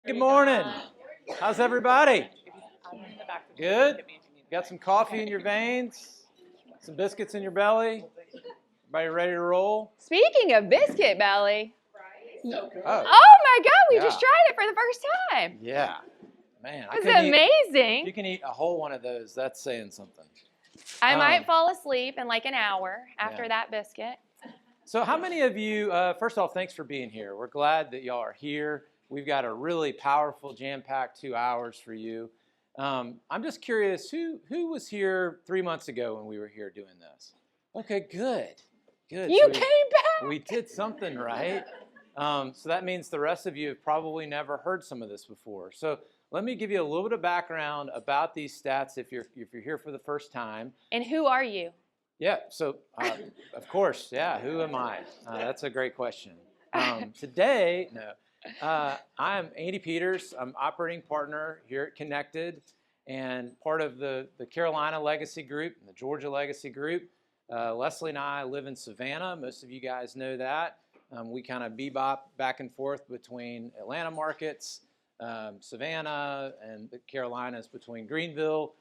Good morning. How's everybody? Good? Got some coffee in your veins? Some biscuits in your belly? Everybody ready to roll? Speaking of biscuit belly. Oh, my God, we Yeah. just tried it for the first time. yeah. Man, It's amazing. You can eat a whole one of those. That's saying something. I might fall asleep in like an hour after Yeah. that biscuit. So how many of you, first off, thanks for being here. We're glad that y'all are here. We've got a really powerful, jam-packed 2 hours for you. I'm just curious, who was here 3 months ago when we were here doing this? Okay, good. You came back. We did something right. So that means the rest of you have probably never heard some of this before. So let me give you a little bit of background about these stats if you're here for the first time. And who are you? Yeah, so of course, yeah, who am I? That's a great question. Today, I'm Lesley Peters. I'm operating partner here at Connected and part of the Carolina Legacy Group and the Georgia Legacy Group. Lesley and I live in Savannah. Most of you guys know that. We kind of bebop back and forth between Atlanta markets, Savannah, and the Carolinas between Greenville,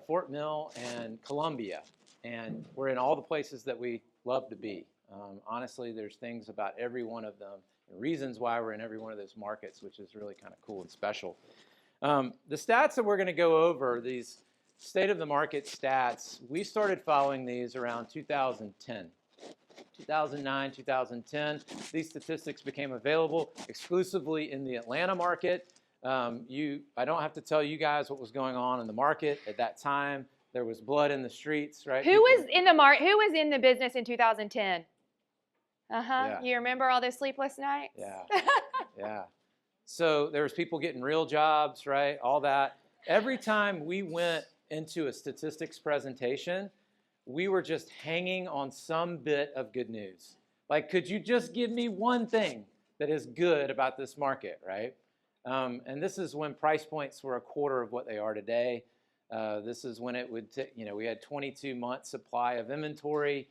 Fort Mill, and Columbia. And we're in all the places that we love to be. Honestly, there's things about every one of them, and reasons why we're in every one of those markets, which is really kind of cool and special. The stats that we're going to go over, these state of the market stats, we started following these around 2010. 2009, 2010, these statistics became available exclusively in the Atlanta market. I don't have to tell you guys what was going on in the market at that time. There was blood in the streets, right? Who was in the business in 2010? Yeah. You remember all those sleepless nights? Yeah. Yeah. So there was people getting real jobs, right? All that. Every time we went into a statistics presentation, we were just hanging on some bit of good news. Like, could you just give me one thing that is good about this market, right? And this is when price points were a quarter of what they are today. This is when it would, we had 22 months supply of inventory.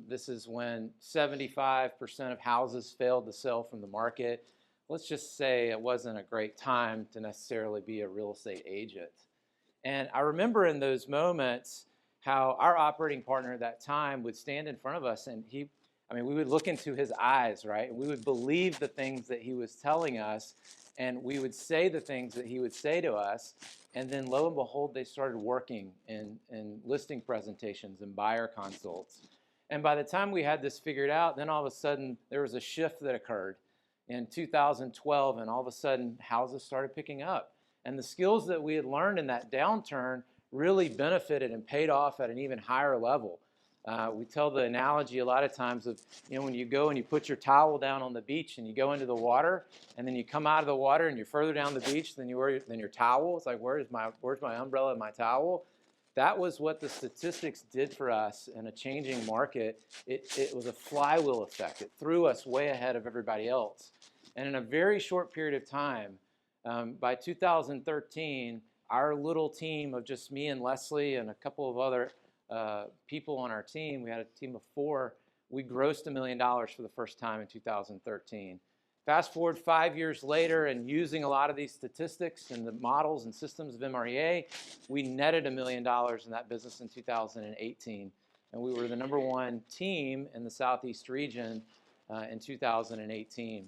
This is when 75% of houses failed to sell from the market. Let's just say it wasn't a great time to necessarily be a real estate agent. And I remember in those moments how our operating partner at that time would stand in front of us and we would look into his eyes, right? And we would believe the things that he was telling us, and we would say the things that he would say to us. And then lo and behold, they started working in listing presentations and buyer consults. And by the time we had this figured out, then all of a sudden there was a shift that occurred in 2012, and all of a sudden houses started picking up. And the skills that we had learned in that downturn really benefited and paid off at an even higher level. We tell the analogy a lot of times of, when you go and you put your towel down on the beach and you go into the water, and then you come out of the water and you're further down the beach than your towel. It's like, where's my umbrella and my towel? That was what the statistics did for us in a changing market. It was a flywheel effect. It threw us way ahead of everybody else. And in a very short period of time, by 2013, our little team of just me and Lesley and a couple of other people on our team, we had a team of 4, we grossed $1 million for the first time in 2013. Fast forward 5 years later, and using a lot of these statistics and the models and systems of MREA, we netted $1 million in that business in 2018. And we were the #1 team in the Southeast region in 2018.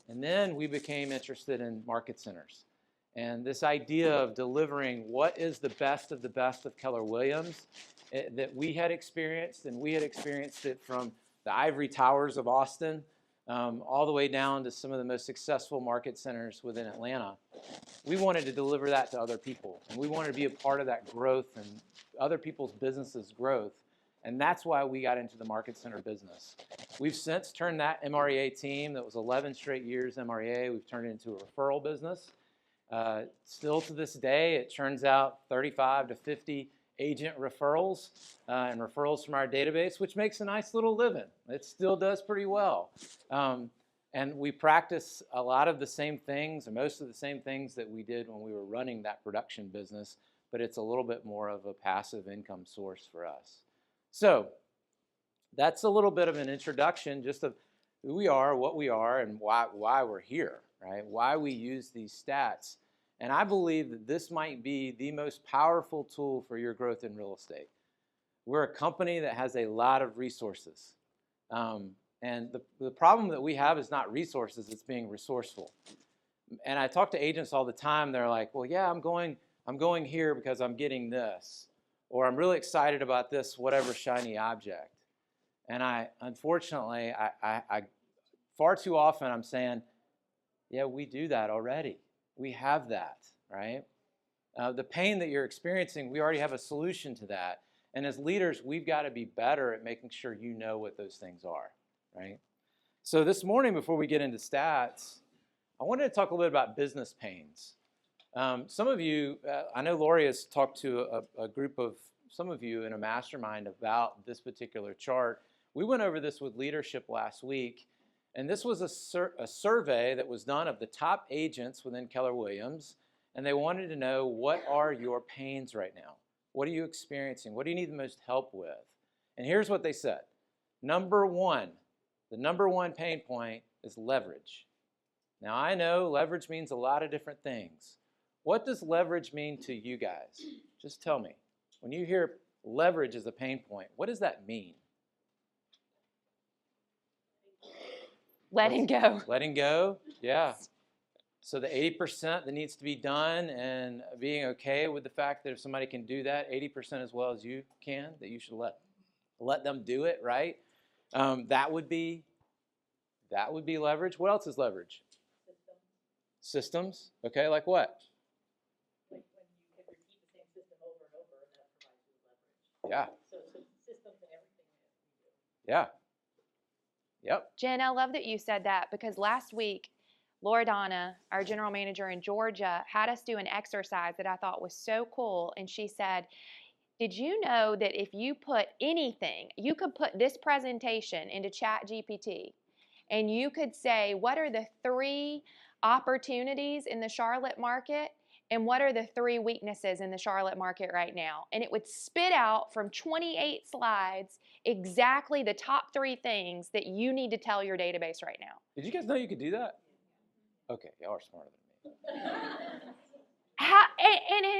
And then we became interested in market centers. And this idea of delivering what is the best of Keller Williams that we had experienced, and we had experienced it from the ivory towers of Austin all the way down to some of the most successful market centers within Atlanta. We wanted to deliver that to other people, and we wanted to be a part of that growth and other people's businesses' growth. And that's why we got into the market center business. We've since turned that MREA team that was 11 straight years MREA, we've turned it into a referral business. Still to this day, it turns out 35 to 50 agent referrals and referrals from our database, which makes a nice little living. It still does pretty well. And we practice a lot of the same things, or most of the same things that we did when we were running that production business, but it's a little bit more of a passive income source for us. So that's a little bit of an introduction just of who we are, what we are, and why we're here, right? Why we use these stats. And I believe that this might be the most powerful tool for your growth in real estate. We're a company that has a lot of resources. And the problem that we have is not resources, it's being resourceful. And I talk to agents all the time. They're like, well, yeah, I'm going here because I'm getting this. Or I'm really excited about this, whatever shiny object. And unfortunately, I far too often I'm saying, yeah, we do that already. We have that, right? The pain that you're experiencing, we already have a solution to that. And as leaders, we've got to be better at making sure you know what those things are, right? So this morning, before we get into stats, I wanted to talk a little bit about business pains. Some of you, I know Lori has talked to a group of some of you in a mastermind about this particular chart. We went over this with leadership last week, and this was a survey that was done of the top agents within Keller Williams, and they wanted to know, what are your pains right now? What are you experiencing? What do you need the most help with? And here's what they said. Number one, the number one pain point is leverage. Now, I know leverage means a lot of different things. What does leverage mean to you guys? Just tell me. When you hear leverage as a pain point, what does that mean? Letting go. Letting go, yeah. So the 80% that needs to be done, and being okay with the fact that if somebody can do that 80% as well as you can, that you should let them do it, right? That would be leverage. What else is leverage? Systems. Okay, like what? Like when you can repeat the same system over and over, and that provides you with leverage. Yeah. So systems and everything that we do. Yeah. Yep. Jen, I love that you said that, because last week, Loredana, our general manager in Georgia, had us do an exercise that I thought was so cool. And she said, did you know that if you put anything, you could put this presentation into ChatGPT, and you could say, what are the 3 opportunities in the Charlotte market, and what are the 3 weaknesses in the Charlotte market right now? And it would spit out from 28 slides exactly the top 3 things that you need to tell your database right now. Did you guys know you could do that? Okay, y'all are smarter than me.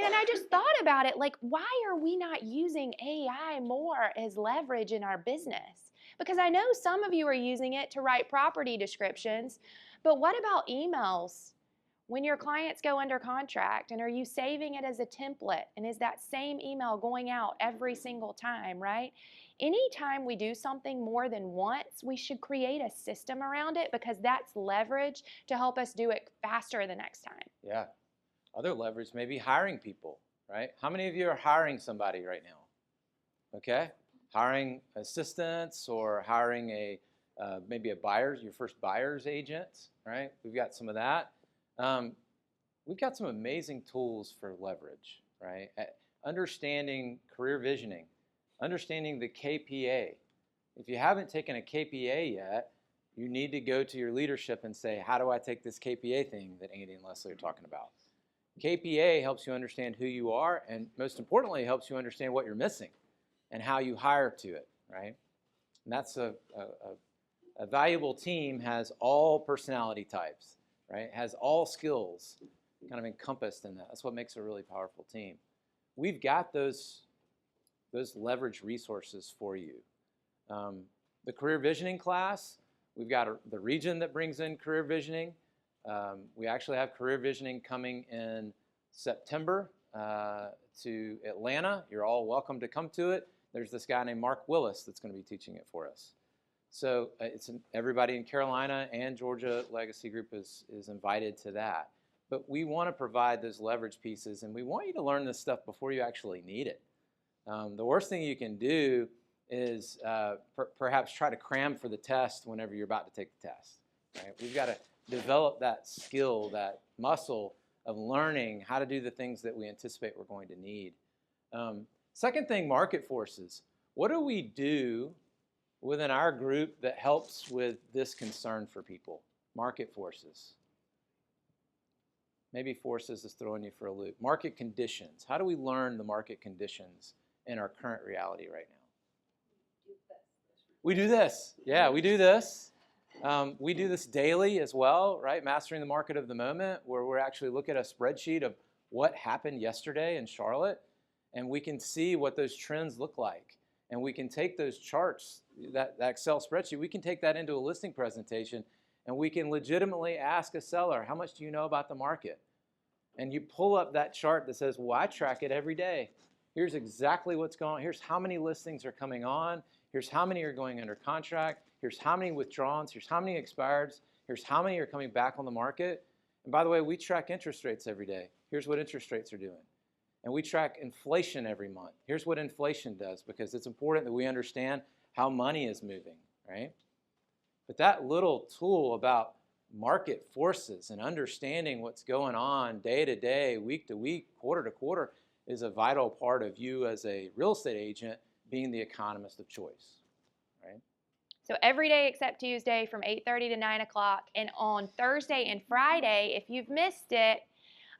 And I just thought about it, like, why are we not using AI more as leverage in our business? Because I know some of you are using it to write property descriptions, but what about emails when your clients go under contract? And are you saving it as a template? And is that same email going out every single time, right? Anytime we do something more than once, we should create a system around it, because that's leverage to help us do it faster the next time. Yeah. Other leverage may be hiring people, right? How many of you are hiring somebody right now? Okay. Hiring assistants, or hiring maybe your first buyer's agent, right? We've got some of that. We've got some amazing tools for leverage, right? Understanding career visioning, understanding the KPA. If you haven't taken a KPA yet, you need to go to your leadership and say, how do I take this KPA thing that Andy and Lesley are talking about? KPA helps you understand who you are, and most importantly, helps you understand what you're missing and how you hire to it, right? And that's a valuable team has all personality types, right? Has all skills kind of encompassed in that. That's what makes a really powerful team. We've got those leverage resources for you. The career visioning class, we've got the region that brings in career visioning. We actually have career visioning coming in September to Atlanta. You're all welcome to come to it. There's this guy named Mark Willis that's going to be teaching it for us. So everybody in Carolina and Georgia Legacy Group is invited to that. But we want to provide those leverage pieces, and we want you to learn this stuff before you actually need it. The worst thing you can do is perhaps try to cram for the test whenever you're about to take the test. Right? We've got to develop that skill, that muscle of learning how to do the things that we anticipate we're going to need. Second thing, market forces. What do we do within our group that helps with this concern for people? Market forces. Maybe forces is throwing you for a loop. Market conditions. How do we learn the market conditions in our current reality right now? We do this. Yeah, we do this. We do this daily as well, right? Mastering the market of the moment, where we're actually looking at a spreadsheet of what happened yesterday in Charlotte, and we can see what those trends look like. And we can take those charts, that Excel spreadsheet, we can take that into a listing presentation, and we can legitimately ask a seller, how much do you know about the market? And you pull up that chart that says, well, I track it every day. Here's exactly what's going on. Here's how many listings are coming on. Here's how many are going under contract. Here's how many withdrawals. Here's how many expireds. Here's how many are coming back on the market. And by the way, we track interest rates every day. Here's what interest rates are doing. And we track inflation every month. Here's what inflation does, because it's important that we understand how money is moving, right? But that little tool about market forces and understanding what's going on day to day, week to week, quarter to quarter is a vital part of you as a real estate agent being the economist of choice, right? So every day except Tuesday from 8:30 to 9 o'clock. And on Thursday and Friday, if you've missed it,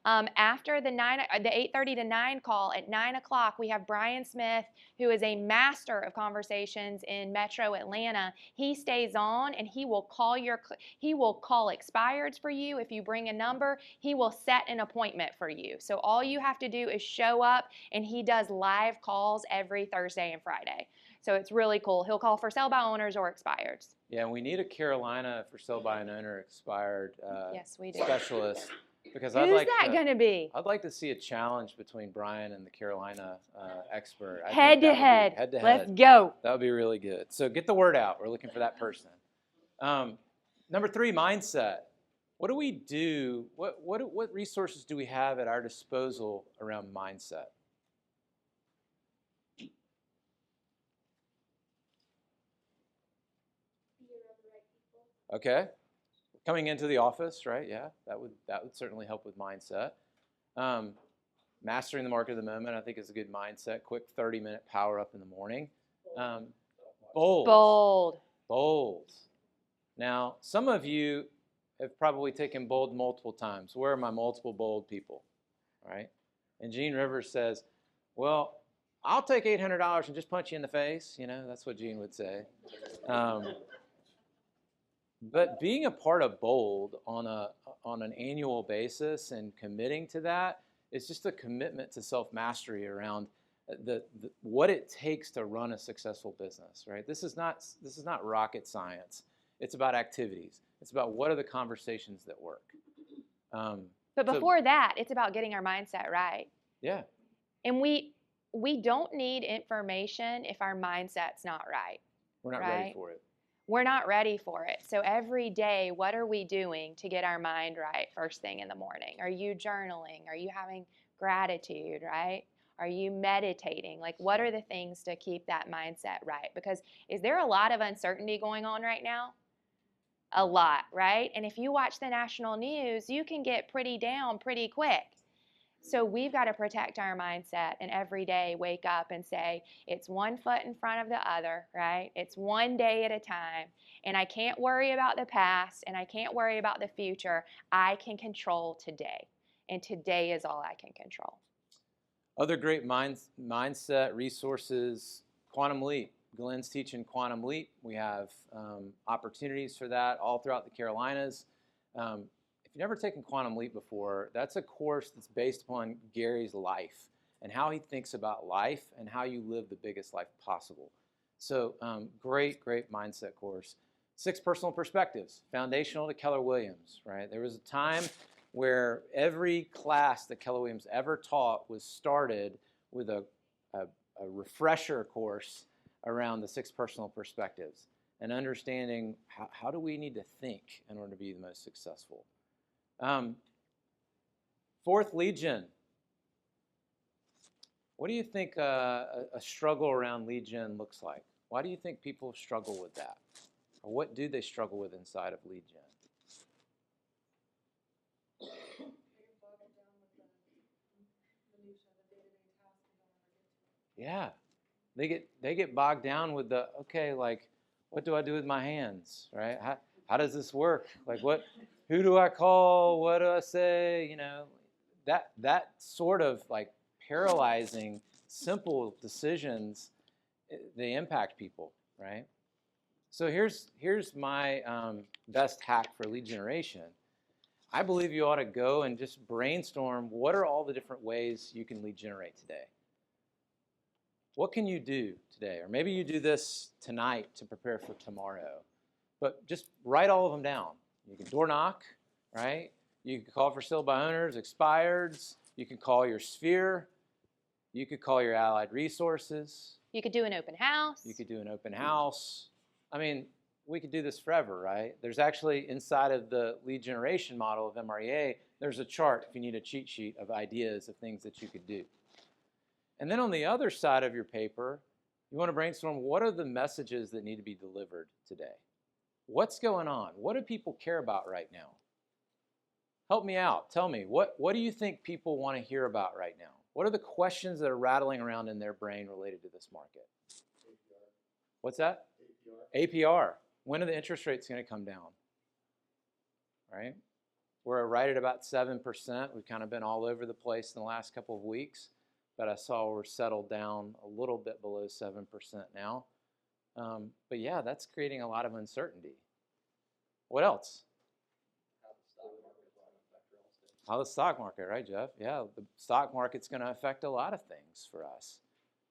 after the 8:30 to 9 call at 9 o'clock, we have Brian Smith, who is a master of conversations in Metro Atlanta. He stays on and he will call expireds for you. If you bring a number, he will set an appointment for you. So all you have to do is show up, and he does live calls every Thursday and Friday. So it's really cool. He'll call for sell by owners or expireds. Yeah, and we need a Carolina for sell by an owner expired Yes, we do. specialist. Because Who's that going to be? I'd like to see a challenge between Brian and the Carolina expert. Head to head. Head to head. Let's go. That would be really good. So get the word out. We're looking for that person. Number 3, mindset. What do we do? What resources do we have at our disposal around mindset? Okay. Coming into the office, right? Yeah, that would certainly help with mindset. Mastering the market of the moment, I think, is a good mindset. Quick 30-minute power up in the morning. Bold. Now, some of you have probably taken bold multiple times. Where are my multiple bold people? Right? And Gene Rivers says, well, I'll take $800 and just punch you in the face. You know, that's what Gene would say. But being a part of Bold on an annual basis and committing to that is just a commitment to self-mastery around what it takes to run a successful business, right? This is not rocket science. It's about activities. It's about what are the conversations that work. But before that, it's about getting our mindset right. Yeah. And we don't need information if our mindset's not right. We're not ready for it. We're not ready for it. So every day, what are we doing to get our mind right first thing in the morning? Are you journaling? Are you having gratitude, right? Are you meditating? Like, what are the things to keep that mindset right? Because is there a lot of uncertainty going on right now? A lot, right? And if you watch the national news, you can get pretty down pretty quick. So we've got to protect our mindset and every day wake up and say, it's one foot in front of the other, right? It's one day at a time. And I can't worry about the past and I can't worry about the future. I can control today. And today is all I can control. Other great mindset resources, Quantum Leap. Glenn's teaching Quantum Leap. We have opportunities for that all throughout the Carolinas. If you've never taken Quantum Leap before, that's a course that's based upon Gary's life and how he thinks about life and how you live the biggest life possible. So great mindset course. 6 Personal Perspectives, foundational to Keller Williams, right? There was a time where every class that Keller Williams ever taught was started with a refresher course around the 6 Personal Perspectives and understanding how do we need to think in order to be the most successful. 4th lead gen. What do you think a struggle around lead gen looks like? Why do you think people struggle with that? Or what do they struggle with inside of lead gen? Yeah, they get bogged down with the, okay, like, what do I do with my hands, right? How does this work? Like, who do I call? What do I say? You know, that sort of like paralyzing, simple decisions, they impact people, right? So here's my best hack for lead generation. I believe you ought to go and just brainstorm what are all the different ways you can lead generate today. What can you do today? Or maybe you do this tonight to prepare for tomorrow. But just write all of them down. You can door knock, right? You can call for sale by owners, expireds. You can call your sphere. You could call your allied resources. You could do an open house. You could do an open house. I mean, we could do this forever, right? There's actually, inside of the lead generation model of MREA, there's a chart, if you need a cheat sheet, of ideas of things that you could do. And then on the other side of your paper, you want to brainstorm what are the messages that need to be delivered today? What's going on? What do people care about right now? Help me out. Tell me, what do you think people want to hear about right now? What are the questions that are rattling around in their brain related to this market? APR. What's that? APR. APR. When are the interest rates going to come down? Right? We're right at about 7%. We've kind of been all over the place in the last couple of weeks, but I saw we're settled down a little bit below 7% now. But yeah, that's creating a lot of uncertainty. What else? How the stock market, right, Jeff? Yeah, the stock market's going to affect a lot of things for us.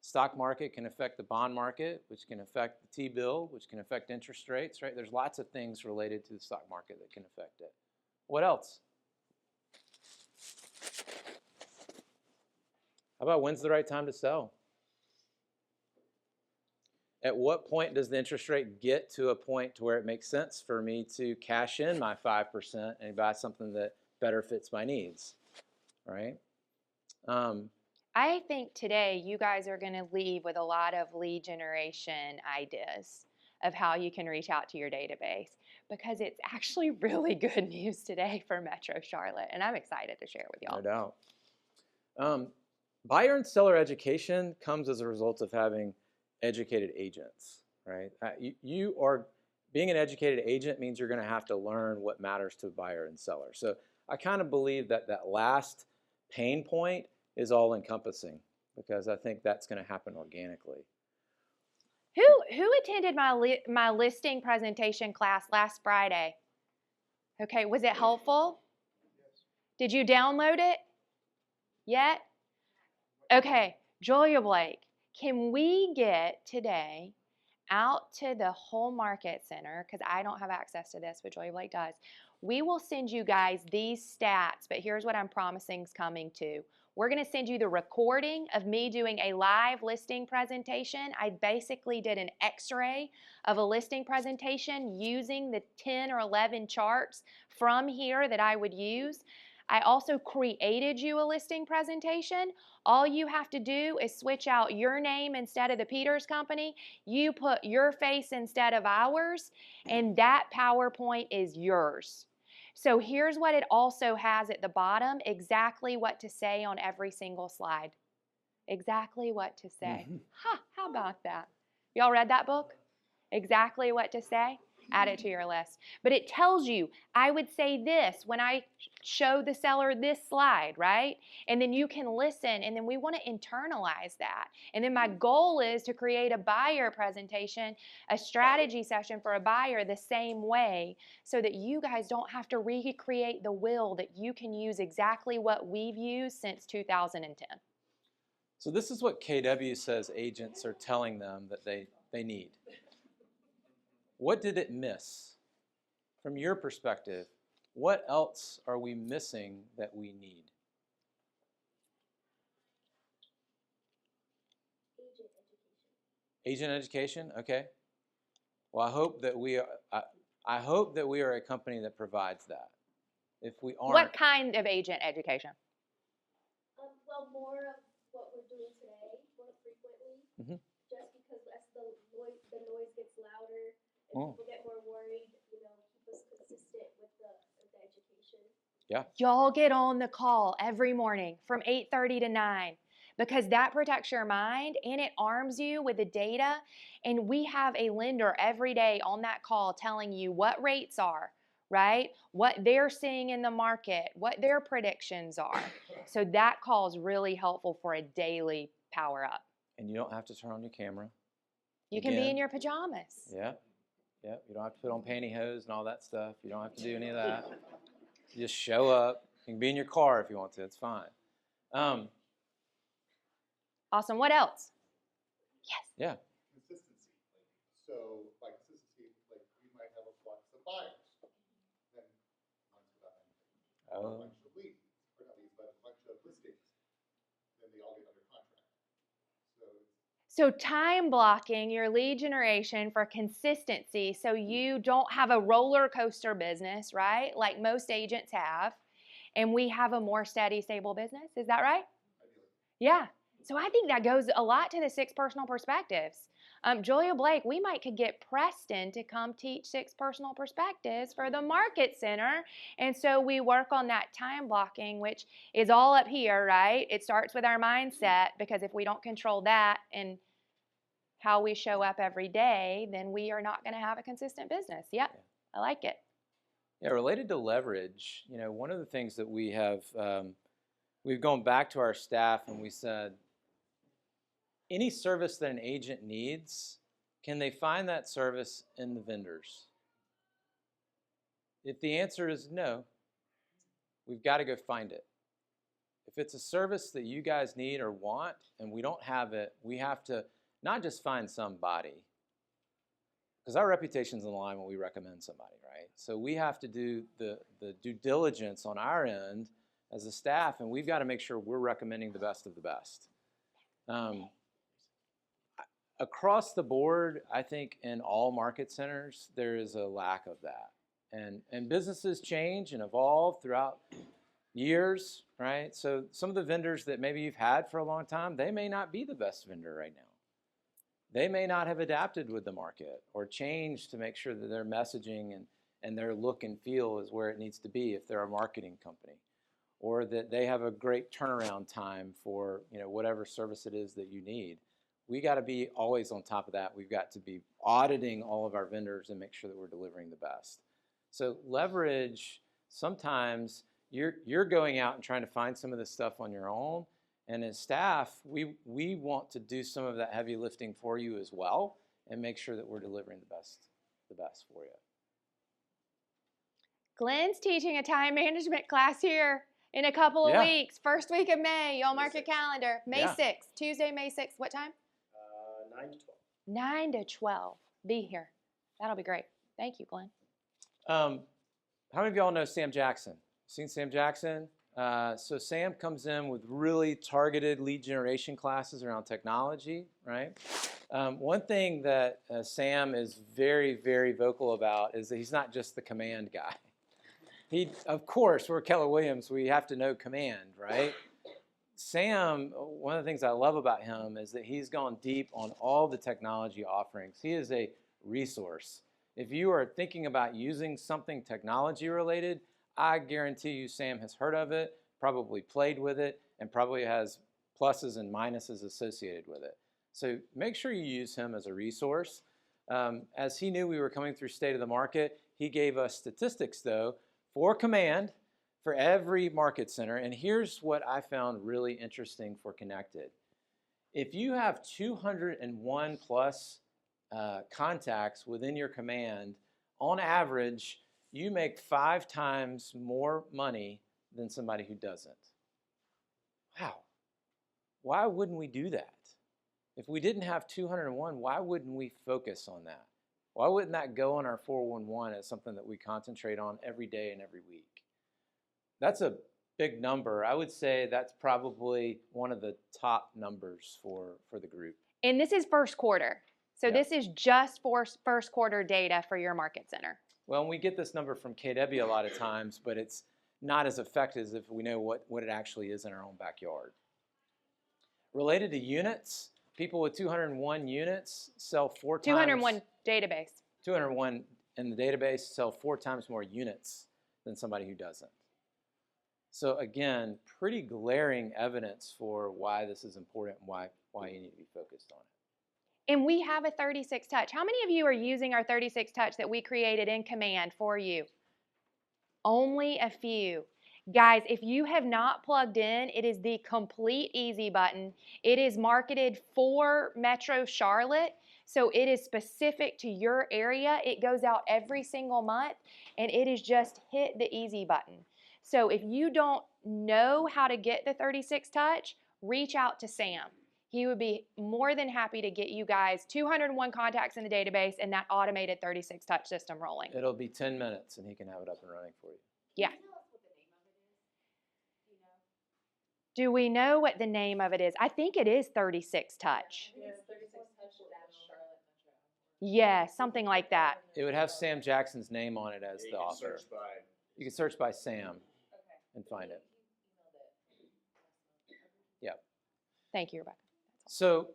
Stock market can affect the bond market, which can affect the T-bill, which can affect interest rates, right? There's lots of things related to the stock market that can affect it. What else? How about when's the right time to sell? At what point does the interest rate get to a point to where it makes sense for me to cash in my 5% and buy something that better fits my needs, right? I think today you guys are going to leave with a lot of lead generation ideas of how you can reach out to your database, because it's actually really good news today for Metro Charlotte, and I'm excited to share it with y'all. No doubt. Buyer and seller education comes as a result of having educated agents, right? You are being an educated agent means you're going to have to learn what matters to buyer and seller. So I kind of believe that that last pain point is all encompassing, because I think that's going to happen organically. Who attended my listing presentation class last Friday? Okay, was it helpful? Did you download it yet? Okay, Julia Blake, can we get today out to the whole market center, because I don't have access to this, but Julia Blake does. We will send you guys these stats, but here's what I'm promising is coming to. We're going to send you the recording of me doing a live listing presentation. I basically did an x-ray of a listing presentation using the 10 or 11 charts from here that I would use. I also created you a listing presentation. All you have to do is switch out your name instead of the Peters Company. You put your face instead of ours, and that PowerPoint is yours. So here's what it also has at the bottom, exactly what to say on every single slide. Exactly what to say. Ha, how about that? Y'all read that book? Exactly what to say? Add it to your list. But it tells you, I would say this when I show the seller this slide, right? And then you can listen, and then we want to internalize that. And then my goal is to create a buyer presentation, a strategy session for a buyer the same way, so that you guys don't have to recreate the wheel, that you can use exactly what we've used since 2010. So this is what KW says agents are telling them that they need. What did it miss? From your perspective, what else are we missing that we need? Agent education. Okay. Well, I hope that we are a company that provides that. If we aren't, What kind of agent education? Well, more of what we're doing today, more frequently, just because as the noise gets louder and people get more worried, keep us consistent with the education. Yeah. Y'all get on the call every morning from 8:30 to 9, because that protects your mind and it arms you with the data. And we have a lender every day on that call telling you what rates are, right? What they're seeing in the market, what their predictions are. So that call is really helpful for a daily power up. and you don't have to turn on your camera. You can be in Again. your pajamas. Yeah. Yep, you don't have to put on pantyhose and all that stuff. You don't have to do any of that. You just show up. You can be in your car if you want to. It's fine. Awesome. What else? Yes. Yeah. Consistency. So by consistency, like we might have a flux of buyers, then months without anything. A Oh. bunch of leads, or not leads, but a bunch of listings, then they all get under contract. So time blocking your lead generation for consistency so you don't have a roller coaster business, right? Like most agents have, and we have a more steady, stable business. Is that right? Ideally. Yeah. So I think that goes a lot to the 6 personal perspectives. Julia Blake, we might could get Preston to come teach 6 personal perspectives for the Market Center. And so we work on that time blocking, which is all up here, right? It starts with our mindset, because if we don't control that and how we show up every day, then we are not going to have a consistent business. Yep, I like it. Yeah, related to leverage, one of the things that we have, we've gone back to our staff and we said, any service that an agent needs, can they find that service in the vendors? If the answer is no, we've got to go find it. If it's a service that you guys need or want and we don't have it, we have to not just find somebody, because our reputation's on the line when we recommend somebody, right? So we have to do the due diligence on our end as a staff, and we've got to make sure we're recommending the best of the best. Across the board, I think in all market centers, there is a lack of that. And businesses change and evolve throughout years, right? So some of the vendors that maybe you've had for a long time, they may not be the best vendor right now. They may not have adapted with the market or changed to make sure that their messaging and their look and feel is where it needs to be if they're a marketing company, or that they have a great turnaround time for whatever service it is that you need. We got to be always on top of that. We've got to be auditing all of our vendors and make sure that we're delivering the best. So leverage, sometimes you're going out and trying to find some of this stuff on your own. And as staff, we want to do some of that heavy lifting for you as well and make sure that we're delivering the best for you. Glenn's teaching a time management class here in a couple of weeks. First week of May. Y'all mark your calendar. May 6th. Tuesday, May 6th. What time? 9 to 12. 9 to 12. Be here. That'll be great. Thank you, Glenn. How many of y'all know Sam Jackson? Seen Sam Jackson? So Sam comes in with really targeted lead generation classes around technology, right? One thing that Sam is very, very vocal about is that he's not just the command guy. Of course, we're Keller Williams, we have to know command, right? Sam, one of the things I love about him is that he's gone deep on all the technology offerings. He is a resource. If you are thinking about using something technology related, I guarantee you Sam has heard of it, probably played with it, and probably has pluses and minuses associated with it. So make sure you use him as a resource. As he knew we were coming through State of the Market, he gave us statistics, though, for command for every market center. And here's what I found really interesting for Connected. If you have 201 plus contacts within your command, on average, you make 5 times more money than somebody who doesn't. Wow. Why wouldn't we do that? If we didn't have 201, why wouldn't we focus on that? Why wouldn't that go on our 411 as something that we concentrate on every day and every week? That's a big number. I would say that's probably one of the top numbers for the group. And this is first quarter. So this is just for first quarter data for your market center. Well, and we get this number from KW a lot of times, but it's not as effective as if we know what it actually is in our own backyard. Related to units, people with 201 units sell 4 times. 201 database. 201 in the database sell 4 times more units than somebody who doesn't. So again, pretty glaring evidence for why this is important and why you need to be focused on it. And we have a 36 touch. How many of you are using our 36 touch that we created in Command for you? Only a few. Guys, if you have not plugged in, it is the complete easy button. It is marketed for Metro Charlotte, so it is specific to your area. It goes out every single month, and it is just hit the easy button. So if you don't know how to get the 36 touch, reach out to Sam. He would be more than happy to get you guys 201 contacts in the database and that automated 36 touch system rolling. It'll be 10 minutes, and he can have it up and running for you. Yeah. Can you tell us what the name of it is? Do you know? Do we know what the name of it is? I think it is 36 touch. Yeah, 36 touch dash Charlotte Metro. Yeah, something like that. It would have Sam Jackson's name on it as the author. You can search by Sam Okay. and find it. You emailed it. Yeah. Thank you, Rebecca. So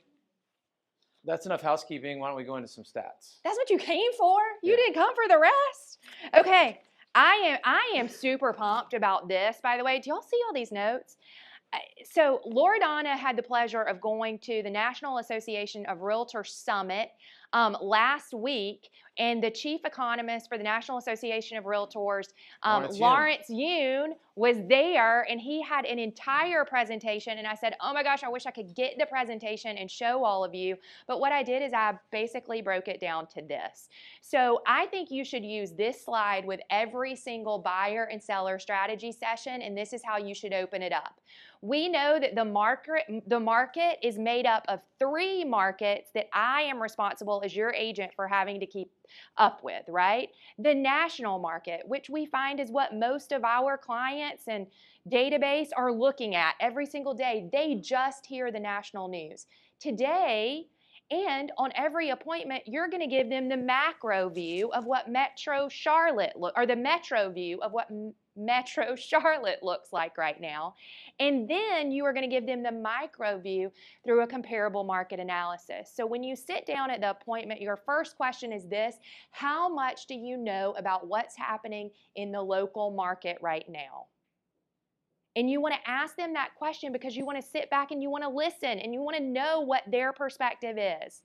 that's enough housekeeping. Why don't we go into some stats? That's what you came for? You Yeah. didn't come for the rest? Okay. I am super pumped about this, by the way. Do y'all see all these notes? So Loredana had the pleasure of going to the National Association of Realtors Summit last week, and the chief economist for the National Association of Realtors, Lawrence Yoon, was there, and he had an entire presentation, and I said, oh my gosh, I wish I could get the presentation and show all of you, but what I did is I basically broke it down to this. So I think you should use this slide with every single buyer and seller strategy session, and this is how you should open it up. We know that the market is made up of 3 markets that I am responsible as your agent for having to keep up with, right? The national market, which we find is what most of our clients and database are looking at every single day. They just hear the national news. Today, and on every appointment, you're going to give them the macro view of what Metro Charlotte or the metro view of what Metro Charlotte looks like right now. And then you are going to give them the micro view through a comparable market analysis. So when you sit down at the appointment, your first question is this: how much do you know about what's happening in the local market right now? And you want to ask them that question because you want to sit back and you want to listen and you want to know what their perspective is.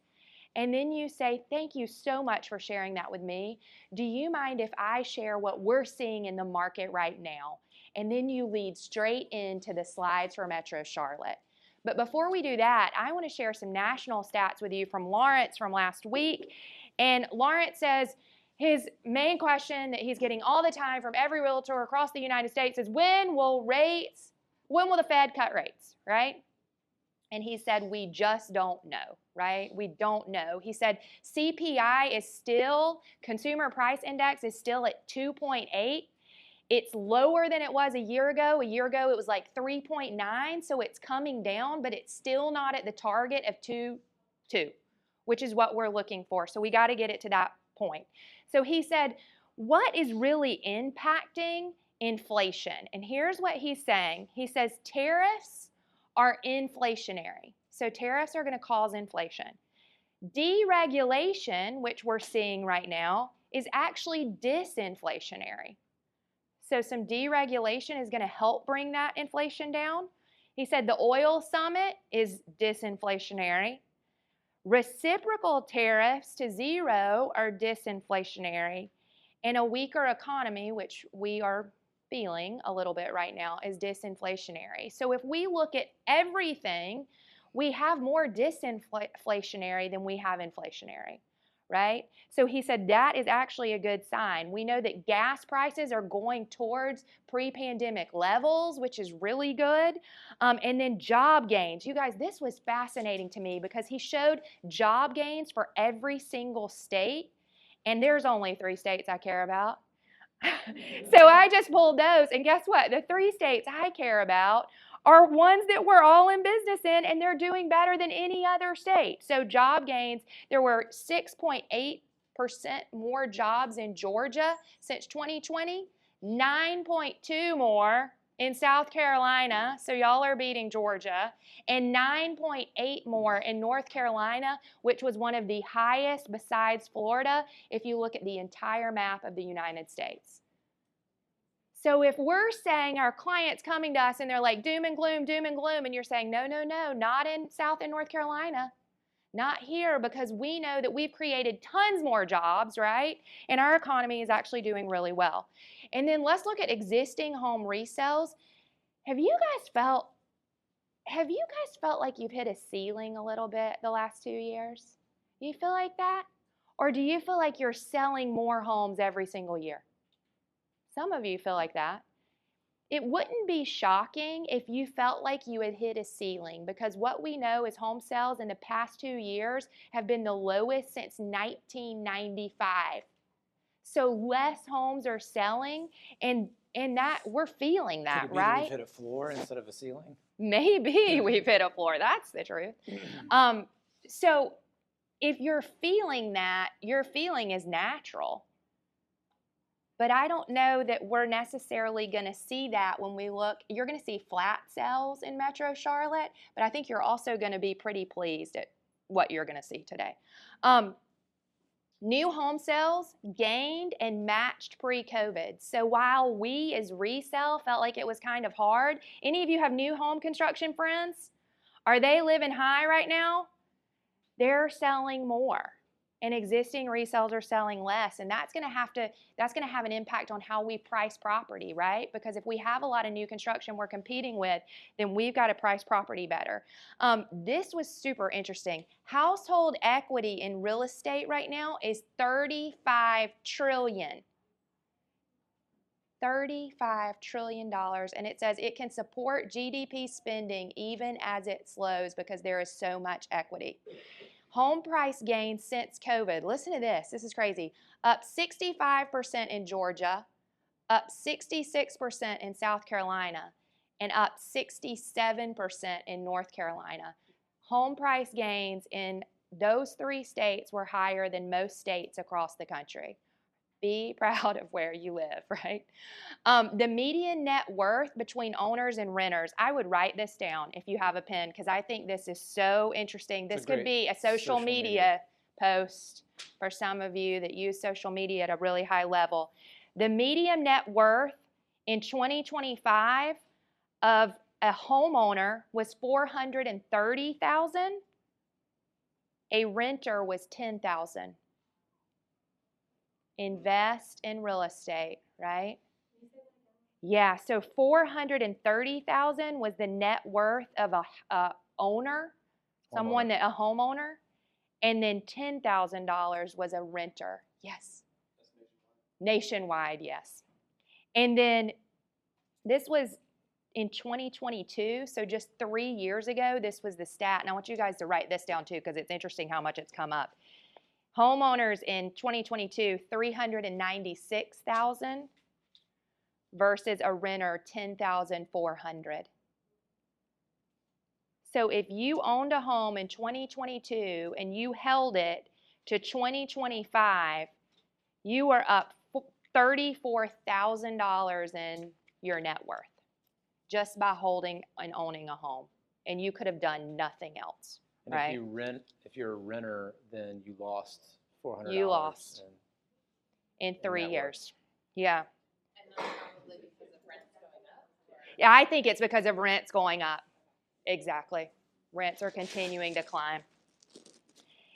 And then you say, thank you so much for sharing that with me. Do you mind if I share what we're seeing in the market right now? And then you lead straight into the slides for Metro Charlotte. But before we do that, I want to share some national stats with you from Lawrence from last week. And Lawrence says his main question that he's getting all the time from every realtor across the United States is, when will the Fed cut rates, right? And he said, we just don't know, right? We don't know. He said CPI is still, Consumer Price Index is still at 2.8. It's lower than it was a year ago. A year ago, it was like 3.9, so it's coming down, but it's still not at the target of 2.2, which is what we're looking for. So we got to get it to that point. So he said, what is really impacting inflation? And here's what he's saying. He says tariffs are inflationary. So tariffs are going to cause inflation. Deregulation, which we're seeing right now, is actually disinflationary. So some deregulation is going to help bring that inflation down. He said the oil summit is disinflationary. Reciprocal tariffs to zero are disinflationary. And a weaker economy, which we are feeling a little bit right now, is disinflationary. So if we look at everything, we have more disinflationary than we have inflationary, right? So he said that is actually a good sign. We know that gas prices are going towards pre-pandemic levels, which is really good. And then job gains. You guys, this was fascinating to me because he showed job gains for every single state. And there's only 3 states I care about. So I just pulled those, and guess what? The 3 states I care about are ones that we're all in business in, and they're doing better than any other state. So job gains, there were 6.8% more jobs in Georgia since 2020, 9.2 more in South Carolina, so y'all are beating Georgia, and 9.8 more in North Carolina, which was one of the highest besides Florida if you look at the entire map of the United States. So if we're saying our clients coming to us and they're like doom and gloom, and you're saying, no, not in South and North Carolina. Not here, because we know that we've created tons more jobs, right? And our economy is actually doing really well. And then let's look at existing home resales. Have you guys felt like you've hit a ceiling a little bit the last 2 years? Do you feel like that? Or do you feel like you're selling more homes every single year? Some of you feel like that. It wouldn't be shocking if you felt like you had hit a ceiling, because what we know is home sales in the past 2 years have been the lowest since 1995. So less homes are selling, and that we're feeling that, Could it be right? that we've hit a floor instead of a ceiling? Maybe we've hit a floor. That's the truth. So if you're feeling that, your feeling is natural. But I don't know that we're necessarily going to see that when we look. You're going to see flat sales in Metro Charlotte, but I think you're also going to be pretty pleased at what you're going to see today. New home sales gained and matched pre-COVID. So while we as resale felt like it was kind of hard, any of you have new home construction friends? Are they living high right now? They're selling more, and existing resales are selling less, and that's going to have an impact on how we price property, right? Because if we have a lot of new construction we're competing with, then we've got to price property better. This was super interesting. Household equity in real estate right now is $35 trillion. $35 trillion, and it says it can support GDP spending even as it slows because there is so much equity. Home price gains since COVID. Listen to this. This is crazy. Up 65% in Georgia, up 66% in South Carolina, and up 67% in North Carolina. Home price gains in those 3 states were higher than most states across the country. Be proud of where you live, right? The median net worth between owners and renters. I would write this down if you have a pen, because I think this is so interesting. This could be a social media post for some of you that use social media at a really high level. The median net worth in 2025 of a homeowner was $430,000. A renter was $10,000. Invest in real estate, right? Yeah, so $430,000 was the net worth of a owner, a homeowner, and then $10,000 was a renter. Yes. That's nationwide, yes. And then this was in 2022, so just 3 years ago, this was the stat. And I want you guys to write this down too, because it's interesting how much it's come up. Homeowners in 2022, $396,000 versus a renter, $10,400. So if you owned a home in 2022 and you held it to 2025, you are up $34,000 in your net worth just by holding and owning a home. And you could have done nothing else. And right? if you're a renter, then you lost $400. You lost in 3 years. Yeah. And that's probably because of rents going up? Yeah, I think it's because of rents going up. Exactly. Rents are continuing to climb.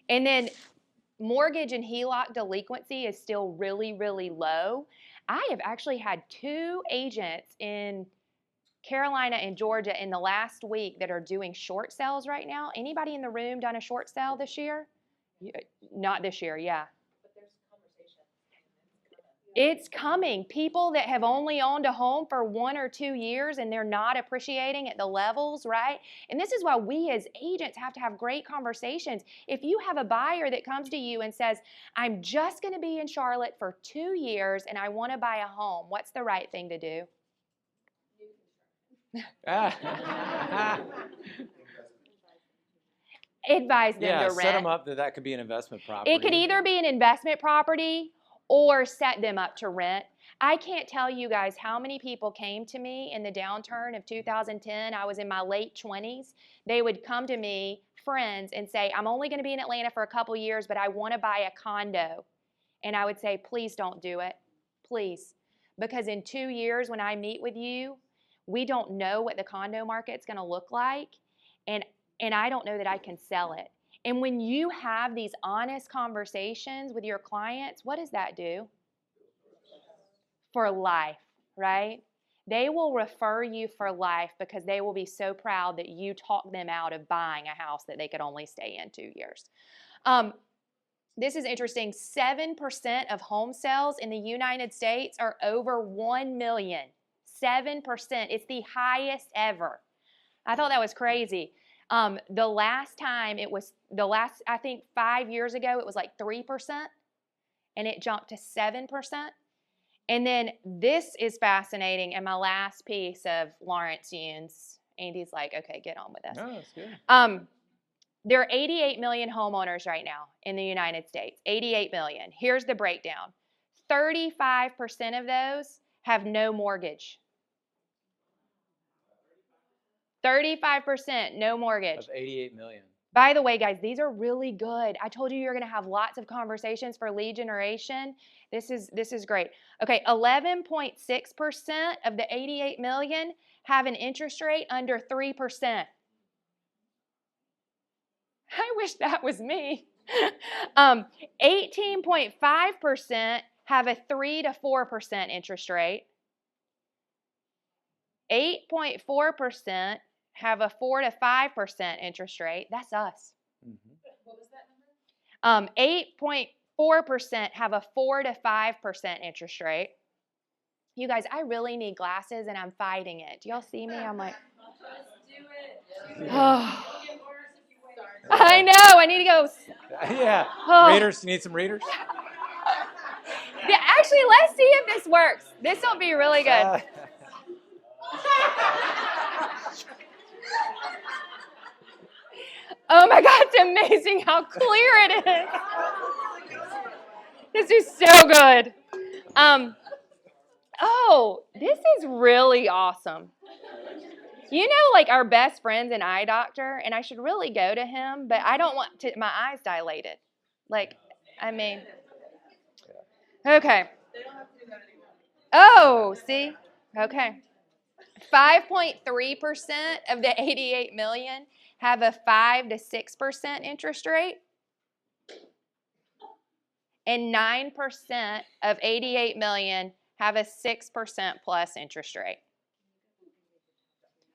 And then mortgage and HELOC delinquency is still really, really low. I have actually had 2 agents in Carolina and Georgia in the last week that are doing short sales right now. Anybody in the room done a short sale this year? Not this year, yeah. But there's conversation. It's coming. People that have only owned a home for 1 or 2 years and they're not appreciating at the levels, right? And this is why we as agents have to have great conversations. If you have a buyer that comes to you and says, I'm just going to be in Charlotte for 2 years and I want to buy a home, what's the right thing to do? Advise them to rent. Set them up that could be an investment property. It could either be an investment property or set them up to rent. I can't tell you guys how many people came to me in the downturn of 2010. I was in my late 20s. They would come to me, friends, and say, I'm only going to be in Atlanta for a couple years, but I want to buy a condo. And I would say, please don't do it. Please. Because in 2 years when I meet with you, we don't know what the condo market's going to look like, and I don't know that I can sell it. And when you have these honest conversations with your clients, what does that do? For life, right? They will refer you for life because they will be so proud that you talked them out of buying a house that they could only stay in 2 years. This is interesting. 7% of home sales in the United States are over 1 million. 7%. It's the highest ever. I thought that was crazy. The last time I think 5 years ago, it was like 3%, and it jumped to 7%. And then this is fascinating, and my last piece of Lawrence Yune's. Andy's like, okay, get on with this. No, that's good. There are 88 million homeowners right now in the United States. 88 million. Here's the breakdown. 35% of those have no mortgage. 35%, no mortgage. Of 88 million. By the way, guys, these are really good. I told you you're going to have lots of conversations for lead generation. This is great. Okay, 11.6% of the 88 million have an interest rate under 3%. I wish that was me. 18.5% have a 3 to 4% interest rate. 8.4% have a 4 to 5% interest rate. That's us. Mm-hmm. What was that number? 8.4% have a 4 to 5% interest rate. You guys, I really need glasses and I'm fighting it. Do y'all see me? I'm like, Just do it. oh. It'll get worse if you wait. I know. I need to go. Yeah. Oh. Readers, you need some readers? Yeah, actually, let's see if this works. This will be really good. Oh my God, it's amazing how clear it is. This is so good. Oh, this is really awesome. You know, like our best friend's an eye doctor, and I should really go to him, but I don't want my eyes dilated. Like, I mean, okay. They don't have to do that anymore. Oh, see? Okay. 5.3% of the 88 million have a 5 to 6% interest rate. And 9% of 88 million have a 6% plus interest rate.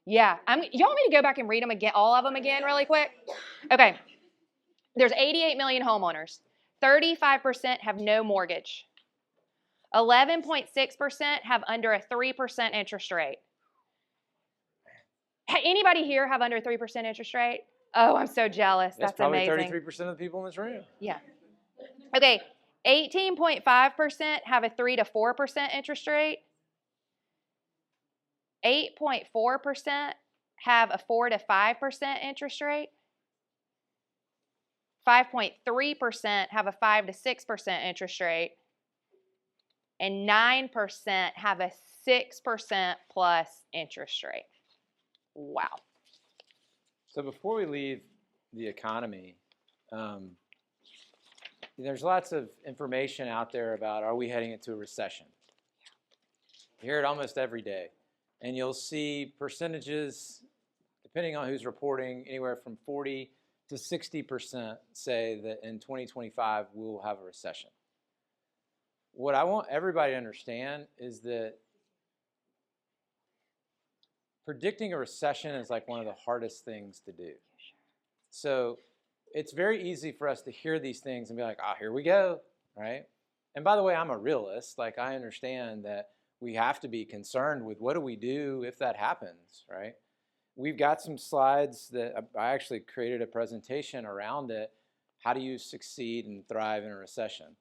Yeah, you want me to go back and read them again, all of them again really quick? Okay. There's 88 million homeowners. 35% have no mortgage. 11.6% have under a 3% interest rate. Anybody here have under 3% interest rate? Oh, I'm so jealous. That's probably amazing. 33% of the people in this room. Yeah. Okay, 18.5% have a 3 to 4% interest rate. 8.4% have a 4 to 5% interest rate. 5.3% have a 5 to 6% interest rate. And 9% have a 6% plus interest rate. Wow. So before we leave the economy, there's lots of information out there about, are we heading into a recession? You hear it almost every day. And you'll see percentages, depending on who's reporting, anywhere from 40 to 60% say that in 2025 we will have a recession. What I want everybody to understand is that predicting a recession is like one of the hardest things to do. So it's very easy for us to hear these things and be like, oh, here we go, right? And by the way, I'm a realist. Like, I understand that we have to be concerned with what do we do if that happens, right? We've got some slides that I actually created a presentation around it. How do you succeed and thrive in a recession?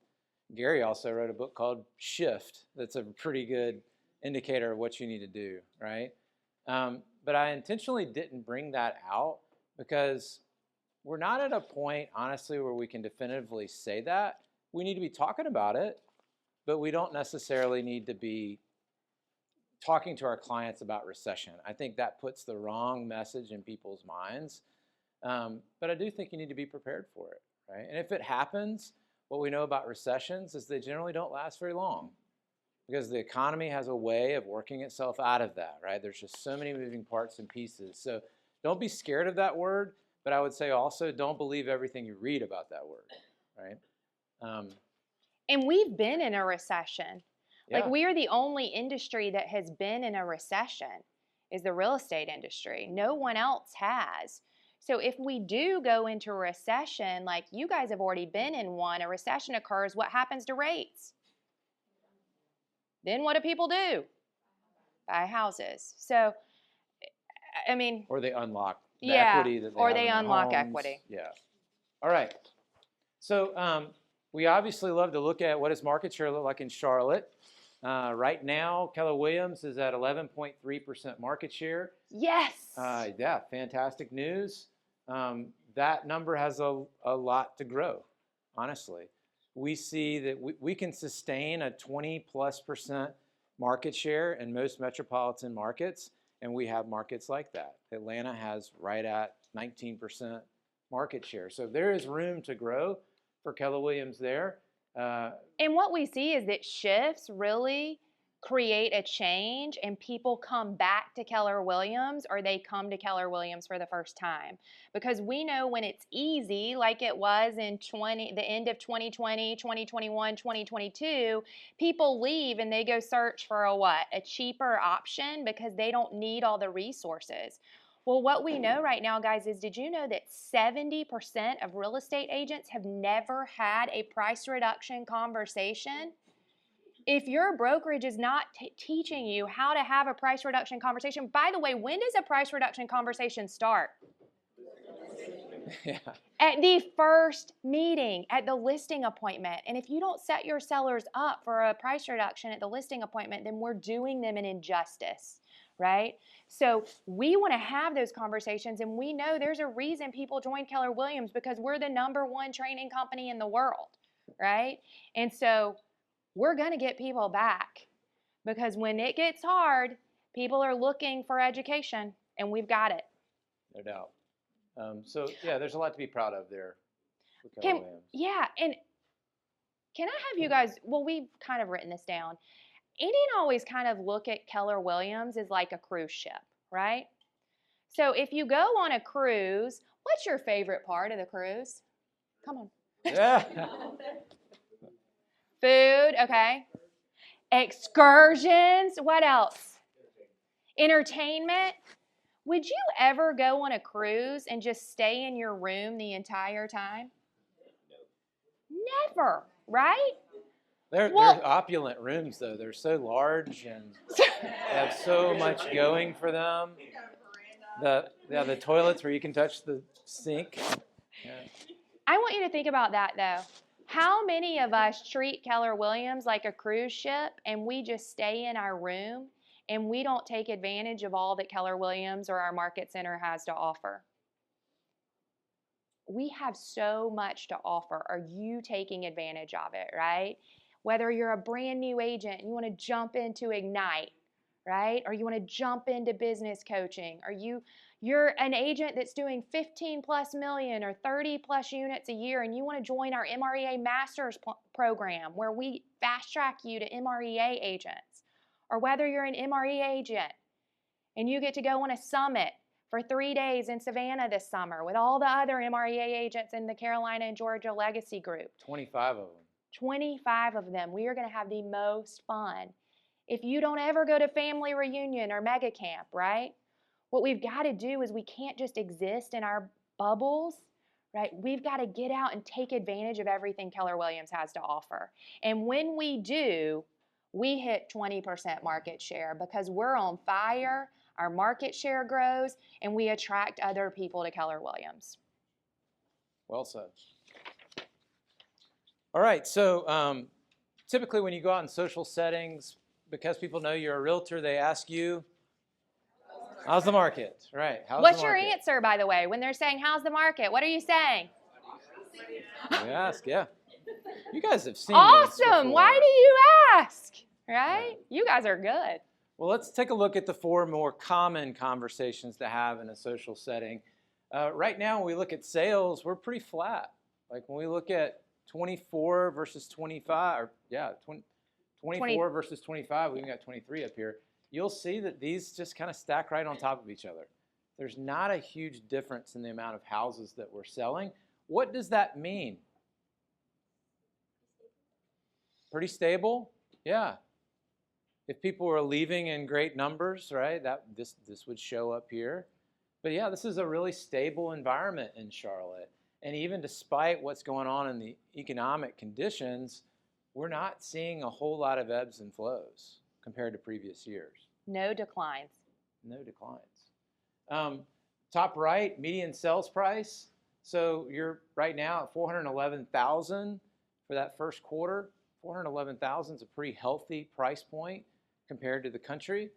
Gary also wrote a book called Shift. That's a pretty good indicator of what you need to do, right? But I intentionally didn't bring that out because we're not at a point, honestly, where we can definitively say that. We need to be talking about it, but we don't necessarily need to be talking to our clients about recession. I think that puts the wrong message in people's minds. But I do think you need to be prepared for it, right? And if it happens, what we know about recessions is they generally don't last very long because the economy has a way of working itself out of that, right? There's just so many moving parts and pieces. So don't be scared of that word, but I would say also don't believe everything you read about that word, right? And we've been in a recession. Like Yeah. we are the only industry that has been in a recession is the real estate industry. No one else has. So if we do go into a recession, like you guys have already been in one, a recession occurs, what happens to rates? Then what do people do? Buy houses. So, I mean, Or they unlock the yeah, equity that they or have they in their unlock homes. equity. Yeah. All right. So we obviously love to look at what does market share look like in Charlotte. Right now, Keller Williams is at 11.3% market share. Yes. Yeah, fantastic news. That number has a lot to grow, honestly. We see that we can sustain a 20+% market share in most metropolitan markets, and we have markets like that. Atlanta has right at 19% market share. So there is room to grow for Keller Williams there. And what we see is that shifts really create a change and people come back to Keller Williams or they come to Keller Williams for the first time. Because we know when it's easy, like it was in the end of 2020, 2021, 2022, people leave and they go search for a cheaper option because they don't need all the resources. Well, what we know right now, guys, is did you know that 70% of real estate agents have never had a price reduction conversation? If your brokerage is not teaching you how to have a price reduction conversation, by the way, when does a price reduction conversation start? Yeah. At the first meeting, at the listing appointment. And if you don't set your sellers up for a price reduction at the listing appointment, then we're doing them an injustice, right? So we want to have those conversations, and we know there's a reason people join Keller Williams because we're the #1 training company in the world, right? And so we're going to get people back because when it gets hard, people are looking for education, and we've got it. No doubt. So, yeah, there's a lot to be proud of there with Keller Williams. Yeah, and can I have you guys, well, we've kind of written this down. Andy and I always kind of look at Keller Williams as like a cruise ship, right? So if you go on a cruise, what's your favorite part of the cruise? Come on. Yeah. Food, okay. Excursions, what else? Entertainment. Would you ever go on a cruise and just stay in your room the entire time? Never, right? They're opulent rooms, though. They're so large and they have so much going for them. The toilets where you can touch the sink. Yeah. I want you to think about that, though. How many of us treat Keller Williams like a cruise ship and we just stay in our room and we don't take advantage of all that Keller Williams or our market center has to offer? We have so much to offer. Are you taking advantage of it, right? Whether you're a brand new agent and you want to jump into Ignite, right? Or you want to jump into business coaching, or you're an agent that's doing 15+ million or 30+ units a year and you want to join our MREA Masters program where we fast track you to MREA agents. Or whether you're an MREA agent and you get to go on a summit for 3 days in Savannah this summer with all the other MREA agents in the Carolina and Georgia Legacy Group. 25 of them. 25 of them. We are going to have the most fun. If you don't ever go to family reunion or mega camp, right? What we've got to do is we can't just exist in our bubbles, right? We've got to get out and take advantage of everything Keller Williams has to offer. And when we do, we hit 20% market share because we're on fire, our market share grows, and we attract other people to Keller Williams. Well said. All right, so typically when you go out in social settings, because people know you're a realtor, they ask you, how's the market? Right. What's your answer, by the way, when they're saying, how's the market? What are you saying? We ask, yeah. You guys have seen Awesome. Why do you ask? Right? Yeah. You guys are good. Well, let's take a look at the 4 more common conversations to have in a social setting. Right now, when we look at sales, we're pretty flat. Like when we look at 24 versus 25, 24 versus 25, we even got 23 up here. You'll see that these just kind of stack right on top of each other. There's not a huge difference in the amount of houses that we're selling. What does that mean? Pretty stable? Yeah. If people were leaving in great numbers, right, this would show up here. But yeah, this is a really stable environment in Charlotte. And even despite what's going on in the economic conditions, we're not seeing a whole lot of ebbs and flows compared to previous years. No declines. No declines. Top right, median sales price. So you're right now at $411,000 for that first quarter. $411,000 is a pretty healthy price point compared to the country.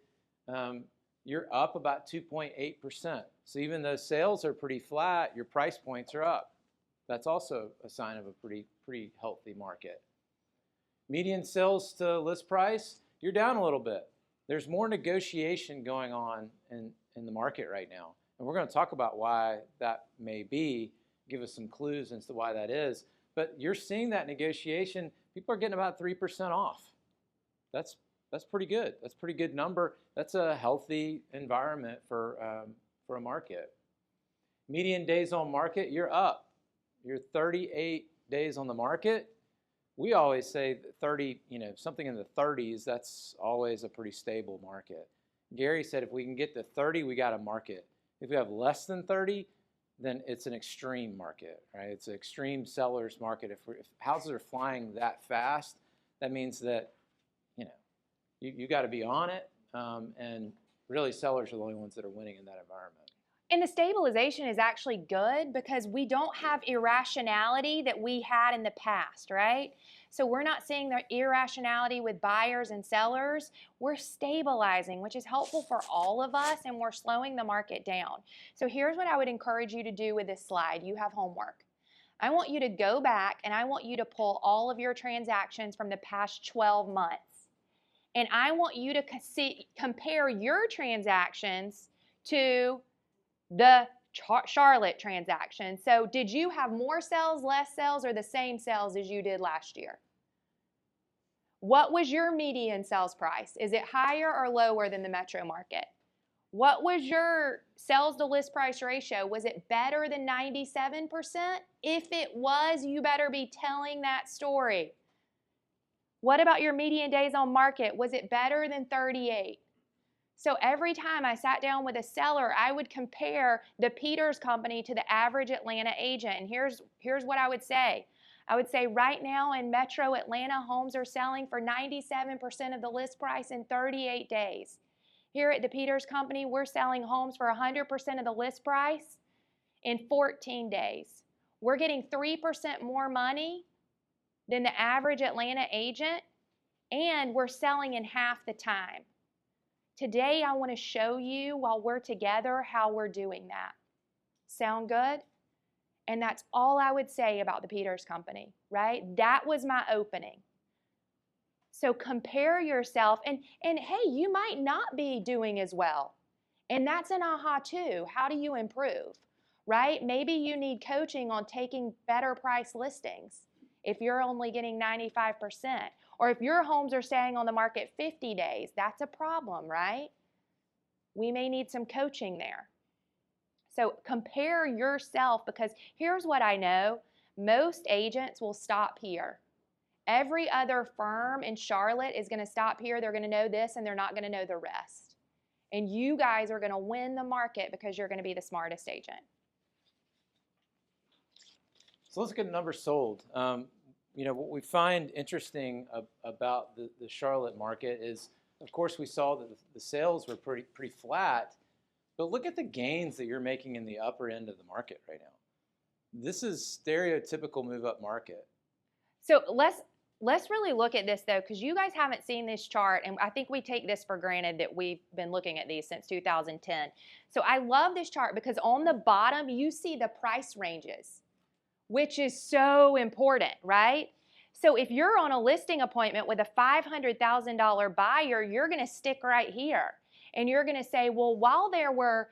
You're up about 2.8%. So even though sales are pretty flat, your price points are up. That's also a sign of a pretty healthy market. Median sales to list price, you're down a little bit. There's more negotiation going on in the market right now. And we're going to talk about why that may be, give us some clues as to why that is. But you're seeing that negotiation, people are getting about 3% off. That's pretty good. That's a pretty good number. That's a healthy environment for a market. Median days on market, you're up. You're 38 days on the market. We always say 30, something in the 30s, that's always a pretty stable market. Gary said if we can get to 30, we got a market. If we have less than 30, then it's an extreme market, right? It's an extreme seller's market. If houses are flying that fast, that means that, you got to be on it, and really sellers are the only ones that are winning in that environment. And the stabilization is actually good because we don't have irrationality that we had in the past, right? So we're not seeing the irrationality with buyers and sellers. We're stabilizing, which is helpful for all of us, and we're slowing the market down. So here's what I would encourage you to do with this slide. You have homework. I want you to go back and I want you to pull all of your transactions from the past 12 months. And I want you to compare your transactions to the Charlotte transaction. So did you have more sales, less sales, or the same sales as you did last year? What was your median sales price? Is it higher or lower than the metro market? What was your sales to list price ratio? Was it better than 97%? If it was, you better be telling that story. What about your median days on market? Was it better than 38? So every time I sat down with a seller, I would compare the Peters company to the average Atlanta agent. And here's what I would say. I would say right now in Metro Atlanta, homes are selling for 97% of the list price in 38 days. Here at the Peters company, we're selling homes for 100% of the list price in 14 days. We're getting 3% more money than the average Atlanta agent, and we're selling in half the time. Today, I want to show you while we're together how we're doing that. Sound good? And that's all I would say about the Peters company, right? That was my opening. So compare yourself, and hey, you might not be doing as well. And that's an aha too. How do you improve, right? Maybe you need coaching on taking better price listings if you're only getting 95%. Or if your homes are staying on the market 50 days, that's a problem, right? We may need some coaching there. So compare yourself, because here's what I know. Most agents will stop here. Every other firm in Charlotte is going to stop here. They're going to know this and they're not going to know the rest. And you guys are going to win the market because you're going to be the smartest agent. So let's get numbers sold. What we find interesting about the Charlotte market is, of course, we saw that the sales were pretty flat, but look at the gains that you're making in the upper end of the market right now. This is stereotypical move-up market. So let's really look at this, though, because you guys haven't seen this chart, and I think we take this for granted that we've been looking at these since 2010. So I love this chart because on the bottom, you see the price ranges, which is so important, right? So if you're on a listing appointment with a $500,000 buyer, you're going to stick right here. And you're going to say, well, while there were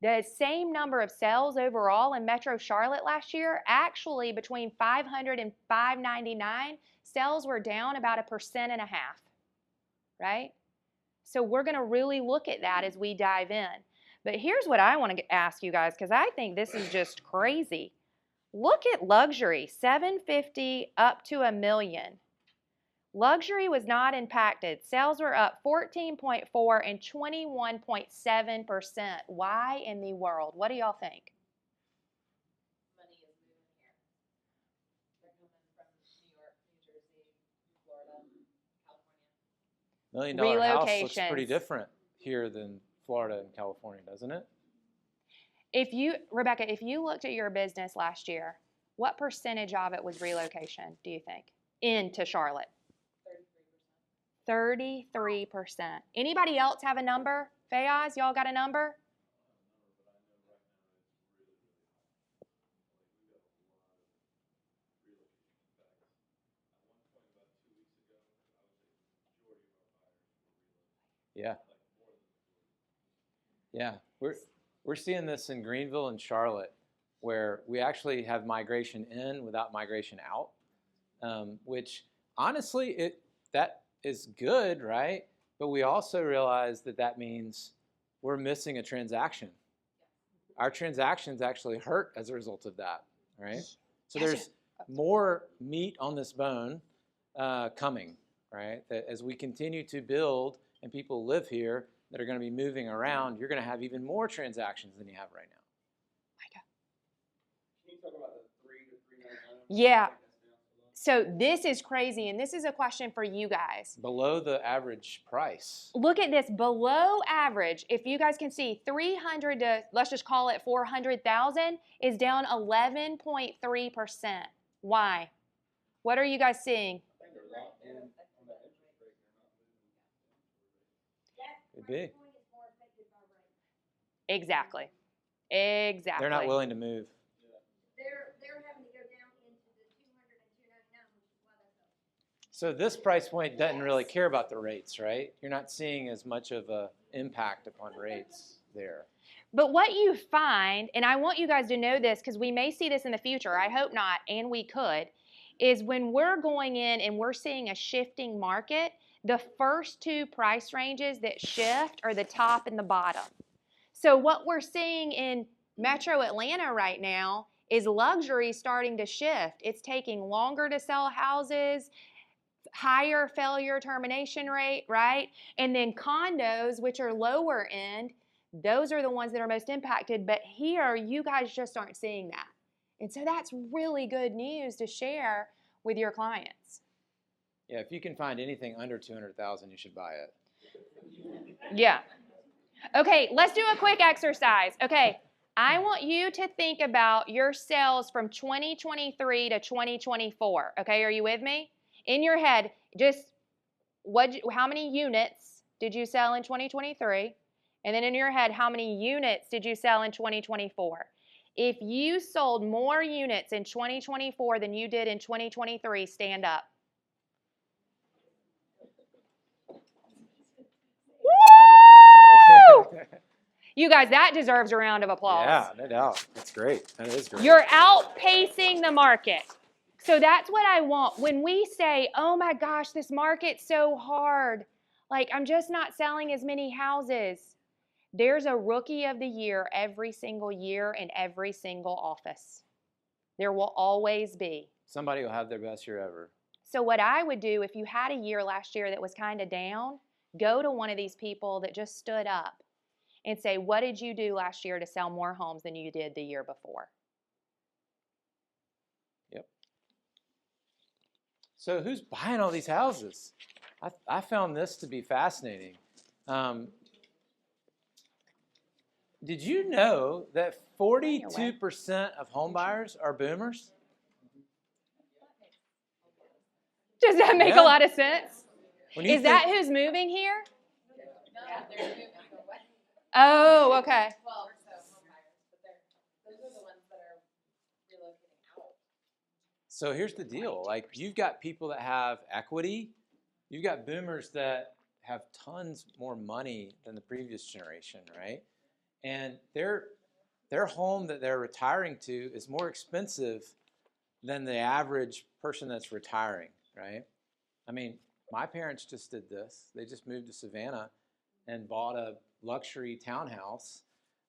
the same number of sales overall in Metro Charlotte last year, actually between 500 and 599, sales were down about 1.5%, right? So we're going to really look at that as we dive in. But here's what I want to ask you guys, because I think this is just crazy. Look at luxury, 750 up to $1 million. Luxury was not impacted. Sales were up 14.4 and 21.7%. Why in the world? What do y'all think? Money is moving here. They're coming from New York, New Jersey, Florida, California. $1 million house looks pretty Relocations. different here than Florida and California, doesn't it? Rebecca, if you looked at your business last year, what percentage of it was relocation, do you think, into Charlotte? 33%. 33%. Anybody else have a number? Fayaz, y'all got a number? Yeah. Yeah, we're seeing this in Greenville and Charlotte, where we actually have migration in without migration out, which honestly, that is good, right? But we also realize that means we're missing a transaction. Our transactions actually hurt as a result of that, right? So there's more meat on this bone coming, right? That as we continue to build and people live here that are going to be moving around, you're going to have even more transactions than you have right now. Micah. Can you talk about the 3 to 399? Yeah. So this is crazy, and this is a question for you guys. Below the average price. Look at this, below average. If you guys can see, 300 to, let's just call it 400,000, is down 11.3%. Why? What are you guys seeing? I think they're locked in on that interest rate. They're not moving. Could be. Exactly. They're not willing to move. They're having to go down into the 200 and 299, which is why they're So this price point doesn't really care about the rates, right? You're not seeing as much of an impact upon rates there. But what you find, and I want you guys to know this because we may see this in the future, I hope not, and we could, is when we're going in and we're seeing a shifting market, the first two price ranges that shift are the top and the bottom. So what we're seeing in Metro Atlanta right now is luxury starting to shift. It's taking longer to sell houses, higher failure termination rate, right? And then condos, which are lower end, those are the ones that are most impacted. But here, you guys just aren't seeing that. And so that's really good news to share with your clients. Yeah, if you can find anything under 200,000, you should buy it. Yeah. Okay, let's do a quick exercise. Okay, I want you to think about your sales from 2023 to 2024. Okay, are you with me? In your head, just how many units did you sell in 2023? And then in your head, how many units did you sell in 2024? If you sold more units in 2024 than you did in 2023, stand up. Woo! You guys, that deserves a round of applause. Yeah, no doubt. That's great. That is great. You're outpacing the market. So that's what I want. When we say, oh my gosh, this market's so hard, like I'm just not selling as many houses. There's a rookie of the year every single year in every single office. There will always be. Somebody will have their best year ever. So what I would do if you had a year last year that was kind of down, go to one of these people that just stood up and say, what did you do last year to sell more homes than you did the year before? Yep. So who's buying all these houses? I found this to be fascinating. Did you know that 42% of home buyers are boomers? Does that make a lot of sense? Is that who's moving here? No, they're moving away. Oh, okay. Well, so home buyers, but those are the ones that are relocating out. So here's the deal. Like, you've got people that have equity. You've got boomers that have tons more money than the previous generation, right? And their home that they're retiring to is more expensive than the average person that's retiring, right? I mean, my parents just did this. They just moved to Savannah and bought a luxury townhouse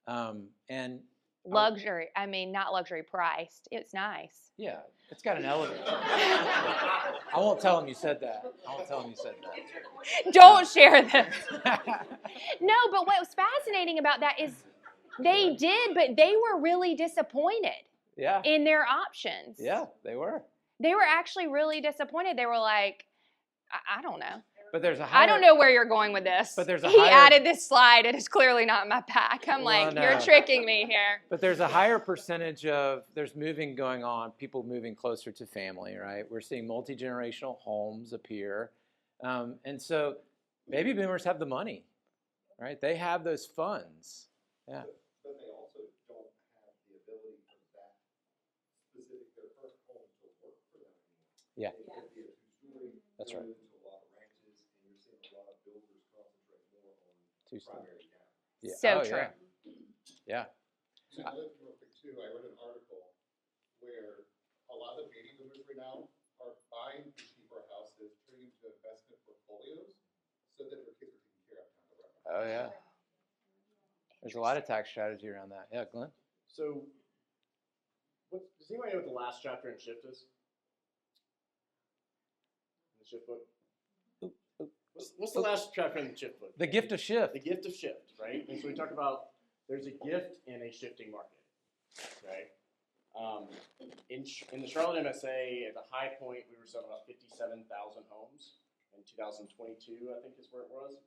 And Luxury. I mean, not luxury priced. It's nice. yeah, it's got an elevator. I won't tell him you said that. Don't share this. No, but what was fascinating about that is they did, but they were really disappointed Yeah. in their options. Yeah, they were. They were actually really disappointed. They were like, I don't know. But there's a higher, I don't know where you're going with this. But there's a he higher- added this slide. It is clearly not in my pack. I'm Well, like, no. you're tricking me here. But there's a higher percentage of, there's moving going on, people moving closer to family, right? We're seeing multi-generational homes appear. And so baby boomers have the money, right? They have those funds. Yeah. But they also don't have the ability for that specific, their first home to work for them anymore. Yeah. It could be a two-story. That's right. Into a lot of ranches, and you're seeing a lot of builders concentrate more on Two-story. primary town. Yeah. So Oh, true. Yeah. And another thing real quick too, I read an article where a lot of baby boomers right now are buying cheaper houses, turning into investment portfolios, so that their kids are taken care of down the road. Oh, yeah. There's a lot of tax strategy around that. Yeah, Glenn? So, does anybody know what the last chapter in Shift is? In the Shift book? What's the last chapter in the Shift book? The gift of shift. The gift of shift, right? And so we talk about there's a gift in a shifting market, right? In the Charlotte MSA, at the high point, we were selling about 57,000 homes in 2022, I think is where it was.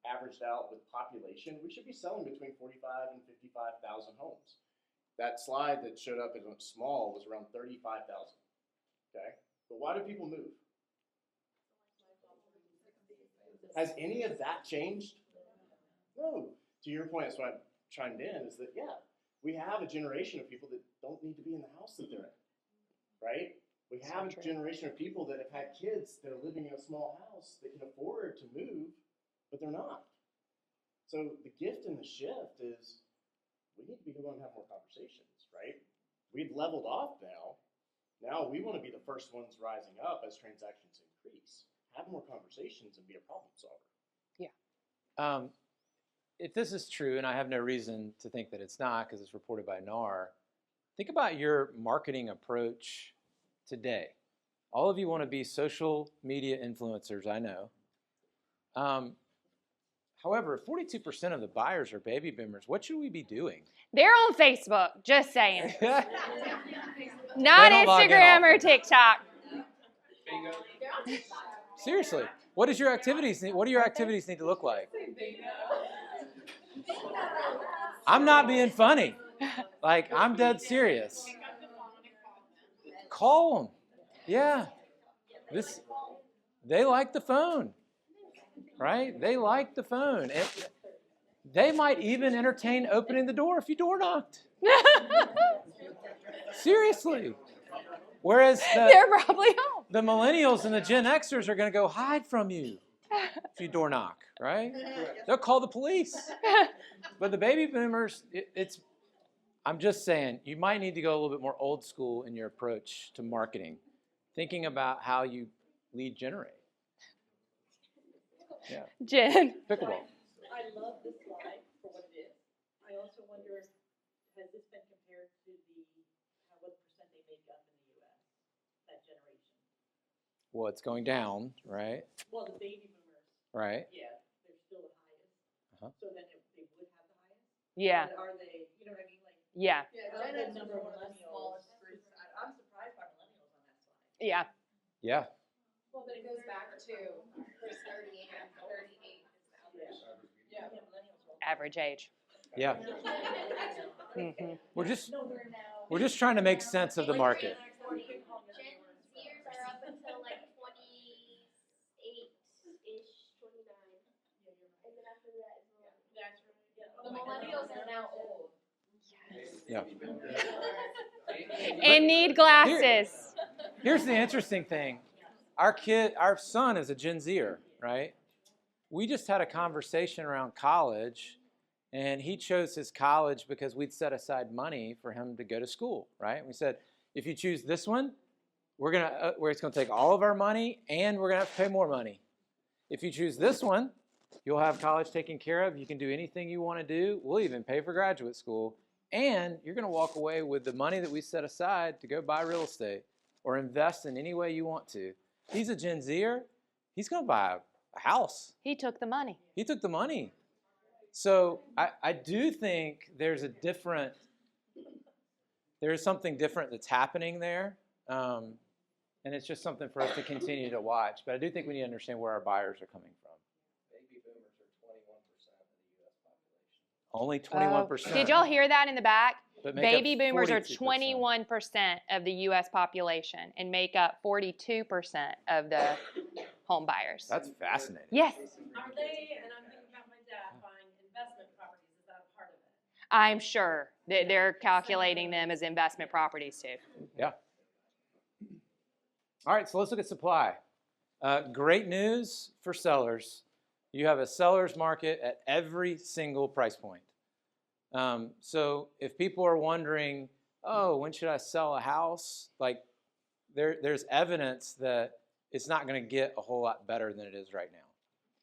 Averaged out with population, we should be selling between 45 and 55,000 homes. That slide that showed up as small was around 35,000. Okay, but why do people move? Has any of that changed? No. To your point, that's why I chimed in, is that, yeah, we have a generation of people that don't need to be in the house that they're in, right? We have a generation of people that have had kids that are living in a small house that can afford to move, but they're not. So the gift and the shift is we need to be going to have more conversations, right? We've leveled off now. Now we want to be the first ones rising up as transactions increase. Have more conversations and be a problem solver. If this is true, and I have no reason to think that it's not because it's reported by NAR, think about your marketing approach today. All of you want to be social media influencers, I know. However, 42% of the buyers are baby boomers. What should we be doing? They're on Facebook, just saying. Not don't log in Instagram or often. TikTok. Seriously, what do your activities need to look like? I'm not being funny. Like, I'm dead serious. Call them. Yeah. They like the phone. Right? They like the phone. They might even entertain opening the door if you door knocked. Seriously. Whereas They're probably home. the millennials and the Gen Xers are going to go hide from you if you door knock, right? They'll call the police. But the baby boomers, I'm just saying, you might need to go a little bit more old school in your approach to marketing, thinking about how you lead generate. Yeah. Jen. Pickleball. I love this slide for what it is. I also wonder, has this been compared to what percent they make up in the U.S., that generation? Well, it's going down, right? Well, the baby boomers, Right. yeah, they're still the highest. Uh-huh. So then they would have the highest? Yeah. But are they, you know what I mean? Like, Yeah. of the number of millennials, I'm surprised by millennials on that slide. Yeah. Yeah. Well, but it goes back to 38 and 38 is the average. Yeah, millennials will. Average age. Yeah. Mm-hmm. We're just trying to make sense of the market. Gen Zers are up until like 28-ish, 29. And then after that is millennials. The millennials are now old. Yeah. And need glasses. Here's the interesting thing. Our son is a Gen Zer, right? We just had a conversation around college, and he chose his college because we'd set aside money for him to go to school, right? We said, if you choose this one, it's going to take all of our money, and we're going to have to pay more money. If you choose this one, You'll have college taken care of. You can do anything you want to do. We'll even pay for graduate school. And you're going to walk away with the money that we set aside to go buy real estate or invest in any way you want to. He's a Gen Zer. He's going to buy a house. He took the money. He took the money. So I do think there's something different that's happening there. And it's just something for us to continue to watch. But I do think we need to understand where our buyers are coming from. Baby boomers are 21% of the U.S. population. Only 21%. Did y'all hear that in the back? But make up Baby boomers are 42%. 21% of the U.S. population and make up 42% of the home buyers. That's fascinating. Yes, Are they, and I'm thinking about my dad buying investment properties, is that a part of it? I'm sure that they're calculating them as investment properties too. Yeah. All right, so let's look at supply. Great news for sellers. You have a seller's market at every single price point. So if people are wondering, oh, when should I sell a house? Like there's evidence that it's not going to get a whole lot better than it is right now.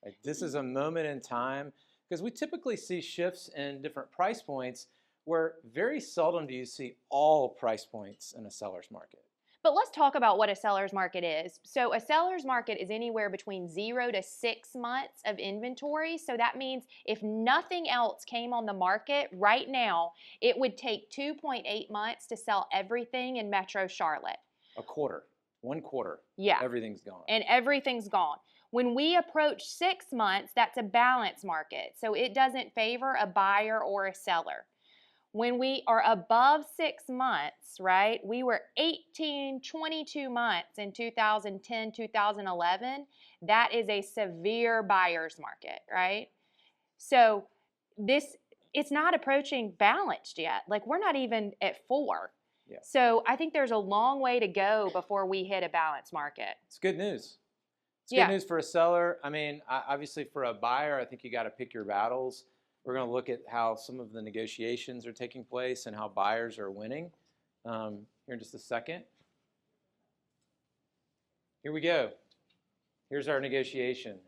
Like, this is a moment in time because we typically see shifts in different price points where very seldom do you see all price points in a seller's market. But let's talk about what a seller's market is. So a seller's market is anywhere between 0 to 6 months of inventory. So that means if nothing else came on the market right now, it would take 2.8 months to sell everything in Metro Charlotte. A quarter, 1 quarter, Yeah. everything's gone. And everything's gone. When we approach 6 months, that's a balance market. So it doesn't favor a buyer or a seller. When we are above 6 months, right, we were 18, 22 months in 2010, 2011. That is a severe buyer's market, right? So it's not approaching balanced yet. Like, we're not even at 4. Yeah. So I think there's a long way to go before we hit a balanced market. It's good news. It's Yeah. good news for a seller. I mean, obviously for a buyer, I think you got to pick your battles. We're going to look at how some of the negotiations are taking place and how buyers are winning here in just a second. Here we go. Here's our negotiation.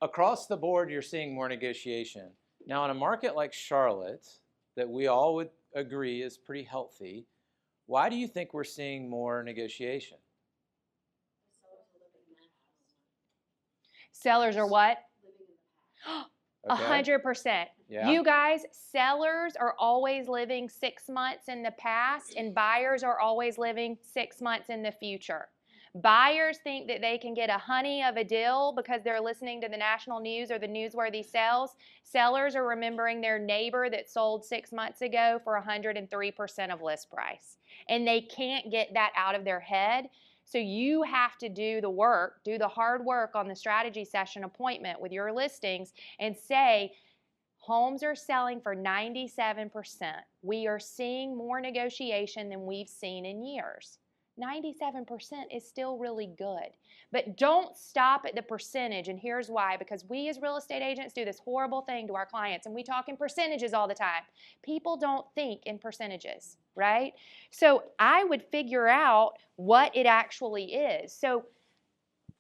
Across the board, you're seeing more negotiation. Now, in a market like Charlotte, that we all would agree is pretty healthy, why do you think we're seeing more negotiation? Sellers are what? Okay. 100%. Yeah. You guys, sellers are always living 6 months in the past, and buyers are always living 6 months in the future. Buyers think that they can get a honey of a deal because they're listening to the national news or the newsworthy sales. Sellers are remembering their neighbor that sold 6 months ago for 103% of list price. And they can't get that out of their head. So you have to do the work, do the hard work on the strategy session appointment with your listings and say, homes are selling for 97%. We are seeing more negotiation than we've seen in years. 97% is still really good. But don't stop at the percentage, and here's why. Because we as real estate agents do this horrible thing to our clients, and we talk in percentages all the time. People don't think in percentages, right? So I would figure out what it actually is. So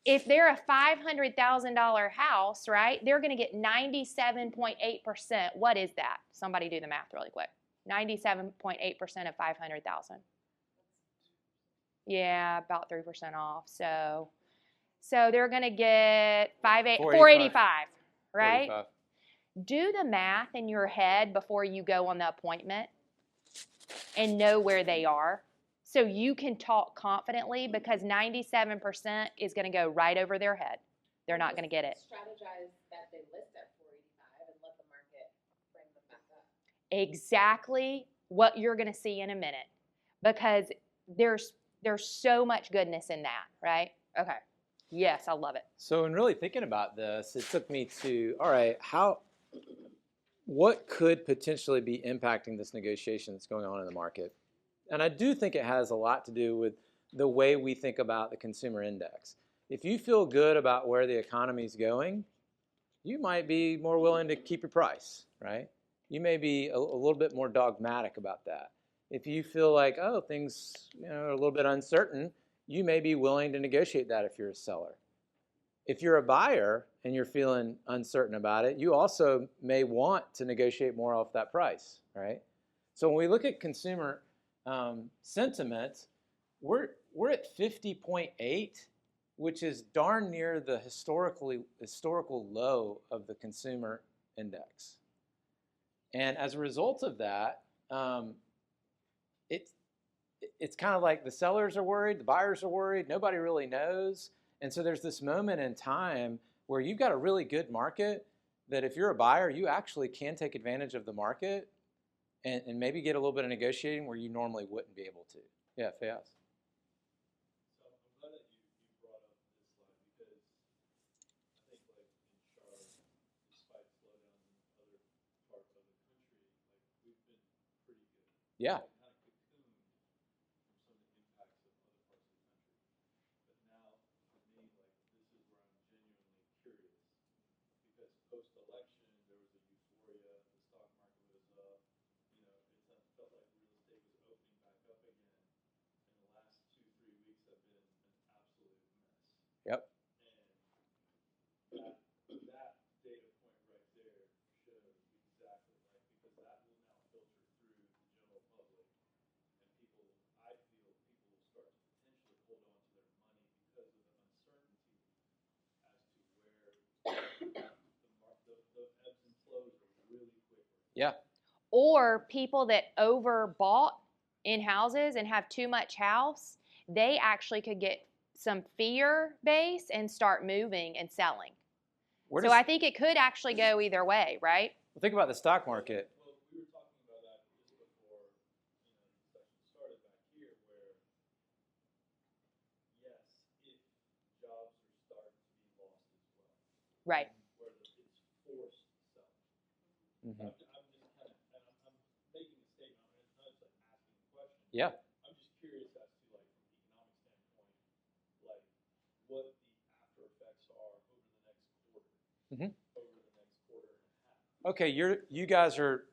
if they're a $500,000 house, right, they're going to get 97.8%. What is that? Somebody do the math really quick. 97.8% of 500,000. Yeah, about 3% off. So they're going to get 485, right? 45. Do the math in your head before you go on the appointment and know where they are so you can talk confidently, because 97% is going to go right over their head. They're not going to get it. Strategize that they list at 485 and let the market bring them back up. Exactly what you're going to see in a minute, because there's so much goodness in that, right? Okay. Yes, I love it. So in really thinking about this, it took me to, all right, what could potentially be impacting this negotiation that's going on in the market? And I do think it has a lot to do with the way we think about the consumer index. If you feel good about where the economy is going, you might be more willing to keep your price, right? You may be a little bit more dogmatic about that. If you feel like, oh, things are a little bit uncertain, you may be willing to negotiate that if you're a seller. If you're a buyer and you're feeling uncertain about it, you also may want to negotiate more off that price, right? So when we look at consumer sentiment, we're at 50.8, which is darn near the historical low of the consumer index. And as a result of that, it's kind of like the sellers are worried, the buyers are worried, nobody really knows. And so there's this moment in time where you've got a really good market that if you're a buyer, you actually can take advantage of the market and maybe get a little bit of negotiating where you normally wouldn't be able to. Yeah, Fayaz. So I'm glad that you brought up this slide because I think like in Charlotte, despite slowdowns in other parts of the country, like we've been pretty good. Yeah. Like, kind of cocooned from some of the impacts of other parts of the country. But now, for me, like this is where I'm genuinely curious because post-election there was a euphoria, the stock market was up, you know, felt like real estate was opening back up again. And the last 2-3 weeks have been an absolute mess. Yep. And that data point right there shows exactly right because that will now filter through the general public and people. I feel people will start to potentially hold on to their money because of the uncertainty as to where the ebbs and flows are really quick. Yeah. Or people that overbought in houses and have too much house, they actually could get some fear base and start moving and selling. So I think it could actually go either way, right? Well, think about the stock market. Well, we were talking about that just before, the session started back here, where yes, if jobs are starting to be lost as well, Right. where it's forced selling. Mm-hmm. I'm just kind of, and I'm making a statement. I'm not just like asking a question. Yeah. I'm just curious as to like from an economic standpoint, like what the after effects are over the next quarter, Mm-hmm. over the next quarter and a half. Okay, you guys are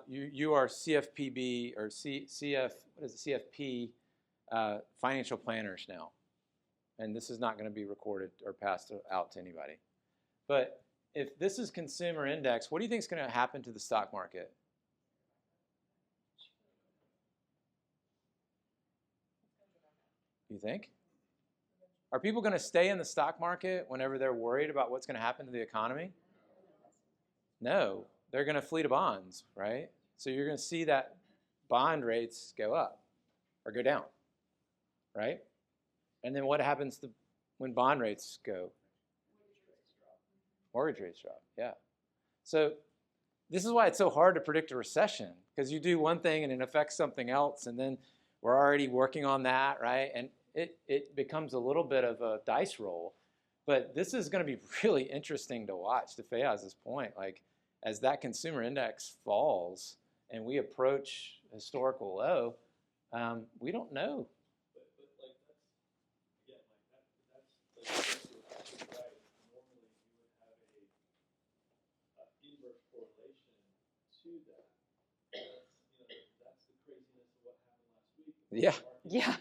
you are CFPB or CF what is it, CFP financial planners now, and this is not going to be recorded or passed out to anybody. But if this is consumer index, what do you think is going to happen to the stock market? You think? Are people going to stay in the stock market whenever they're worried about what's going to happen to the economy? No, they're going to flee to bonds, right? So you're going to see that bond rates go up or go down, right? And then what happens when bond rates go? Mortgage rates drop, yeah. So this is why it's so hard to predict a recession, because you do one thing and it affects something else, and then we're already working on that, right? And it becomes a little bit of a dice roll. But this is going to be really interesting to watch, to Fayaz's point. Like, as that consumer index falls and we approach historical low, we don't know. But like that's again like that's like right. Normally you would have a inverse correlation to that. That's the craziness of what happened last week. Yeah. Yeah.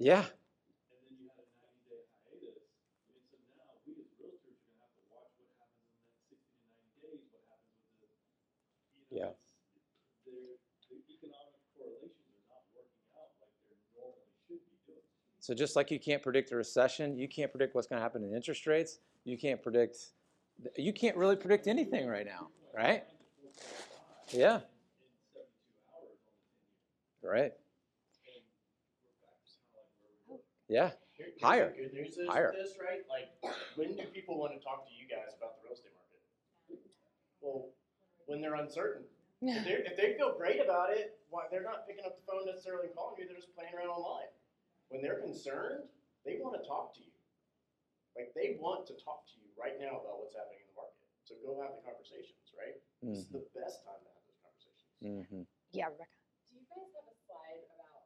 Yeah. And then you had a 90-day hiatus. And so now we as realtors are going to have to watch what happens in the next 60 to 90 days. What happens with the economic correlations are not working out like they normally should be doing. So just like you can't predict a recession, you can't predict what's going to happen in interest rates. You can't really predict anything right now, right? Yeah. In 72 hours on the 10-year. Right. And we're back to kind of like where we were. Yeah. Here's Higher. the good news is Higher. with this, right? Like, when do people want to talk to you guys about the real estate market? Well, when they're uncertain. If they feel great about it, why they're not picking up the phone necessarily and calling you, they're just playing around online. When they're concerned, they want to talk to you. Like, they want to talk to you right now about what's happening in the market. So go have the conversations, right? This is the best time to have those conversations. Mm-hmm. Yeah, Rebecca. Do you guys have a slide about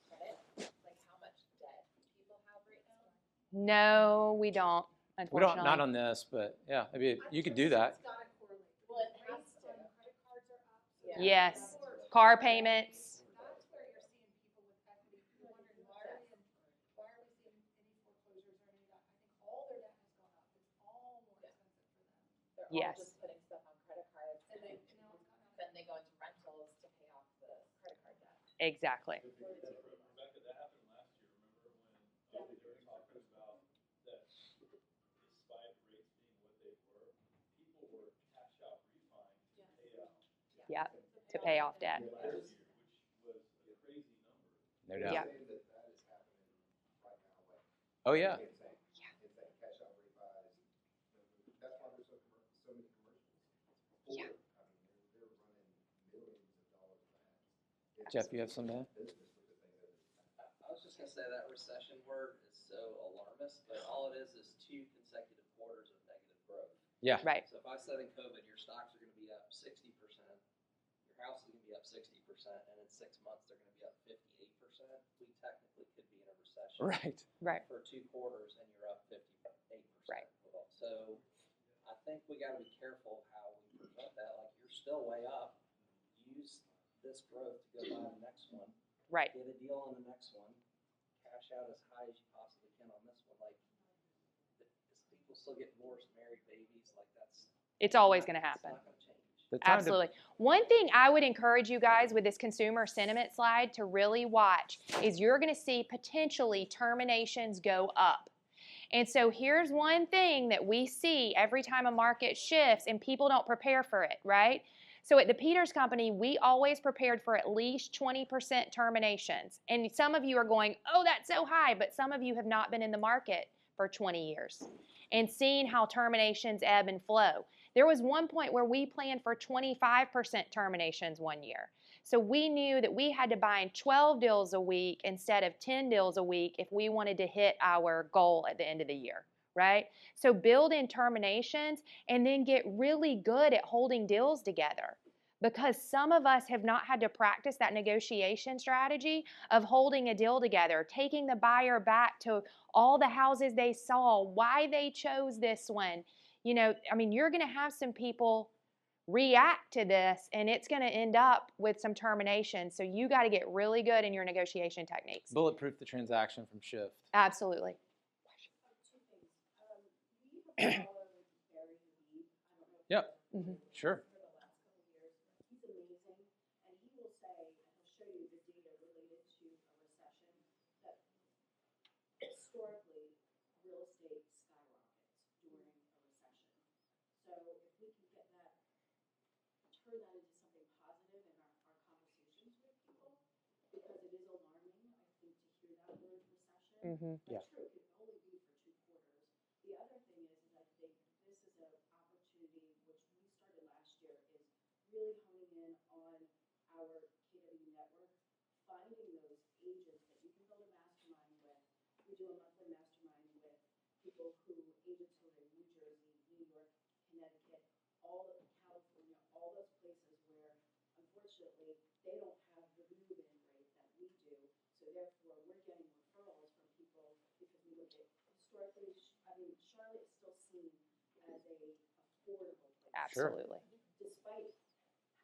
credit? Like how much debt people have right now? No, we don't, We unfortunately. don't, not on this, but yeah, maybe you could do that. It's gotta correlate. Well, it has to. Credit cards are up. Yeah. Yes. Car payments. That's where you're seeing people with equity. You're wondering why are we seeing any foreclosures or any of that? I think all their debt has gone up. It's all more Yes. just putting stuff on credit cards, and then they go into rentals to pay off the credit card debt. Exactly. Rebecca, that happened last year. Remember when they were talking about that despite rates being what they were, people were cash out refining to pay out Yep. To pay off debt. last year, which was a crazy number. No Yeah. doubt. Saying that that is happening right now, like. Oh, yeah. Insane. Insane. Cash out refis. That's why there's so many commercials. Yeah. I mean, they're running millions of dollars of ads. Jeff, you have some to add? Business with the thing that is. I was just gonna say that recession word is so alarmist, but all it is 2 consecutive quarters of negative growth. Yeah. Right. So if I said in COVID, your stocks are gonna be up 60%, your house is gonna be up 60%, and in 6 months they're gonna be up 58%, we technically could be in a recession. Right. Right. For 2 quarters and you're up 58%. Right. So I think we gotta be careful how we present that, like you're still way up, use this growth to go buy the next one. Right. Get a deal on the next one, cash out as high as you possibly can on this one. Like, people still get divorced, married, babies. Like It's always going to happen. It's not going to change. The time to- Absolutely. One thing I would encourage you guys with this consumer sentiment slide to really watch is you're going to see potentially terminations go up. And so here's one thing that we see every time a market shifts and people don't prepare for it, right? So at the Peters Company, we always prepared for at least 20% terminations. And some of you are going, oh, that's so high, but some of you have not been in the market for 20 years and seen how terminations ebb and flow. There was one point where we planned for 25% terminations one year. So we knew that we had to bind 12 deals a week instead of 10 deals a week if we wanted to hit our goal at the end of the year, right? So build in terminations and then get really good at holding deals together, because some of us have not had to practice that negotiation strategy of holding a deal together, taking the buyer back to all the houses they saw, why they chose this one. You know, I mean, you're going to have some people react to this and it's going to end up with some termination. So you got to get really good in your negotiation techniques. Bulletproof the transaction from Shift. Absolutely. Two things. We have a follow Barry Habib. I don't know if Yep. you've Mhm. Sure. for the last couple of years. He's amazing, and he will say, and he'll show you the data related to a recession, that historically real estate skyrockets during a recession. So if we can get that, turn that into something positive in our conversations with people, because it is alarming, I think, to hear that word recession. Mhm. Yeah. That's true, it can only be for 2 quarters. The other thing is I think this is an opportunity, which we started last year, is really honing in on our KW network, finding those agents that you can build a mastermind with. We do a monthly mastermind with people who, agents who are in New Jersey, New York, Connecticut, all of California, all those places where, unfortunately, they don't have the move-in rate that we do. So therefore, we're getting referrals from people because we look at historically, I mean, Charlotte is still seen as a affordable place. Absolutely. Despite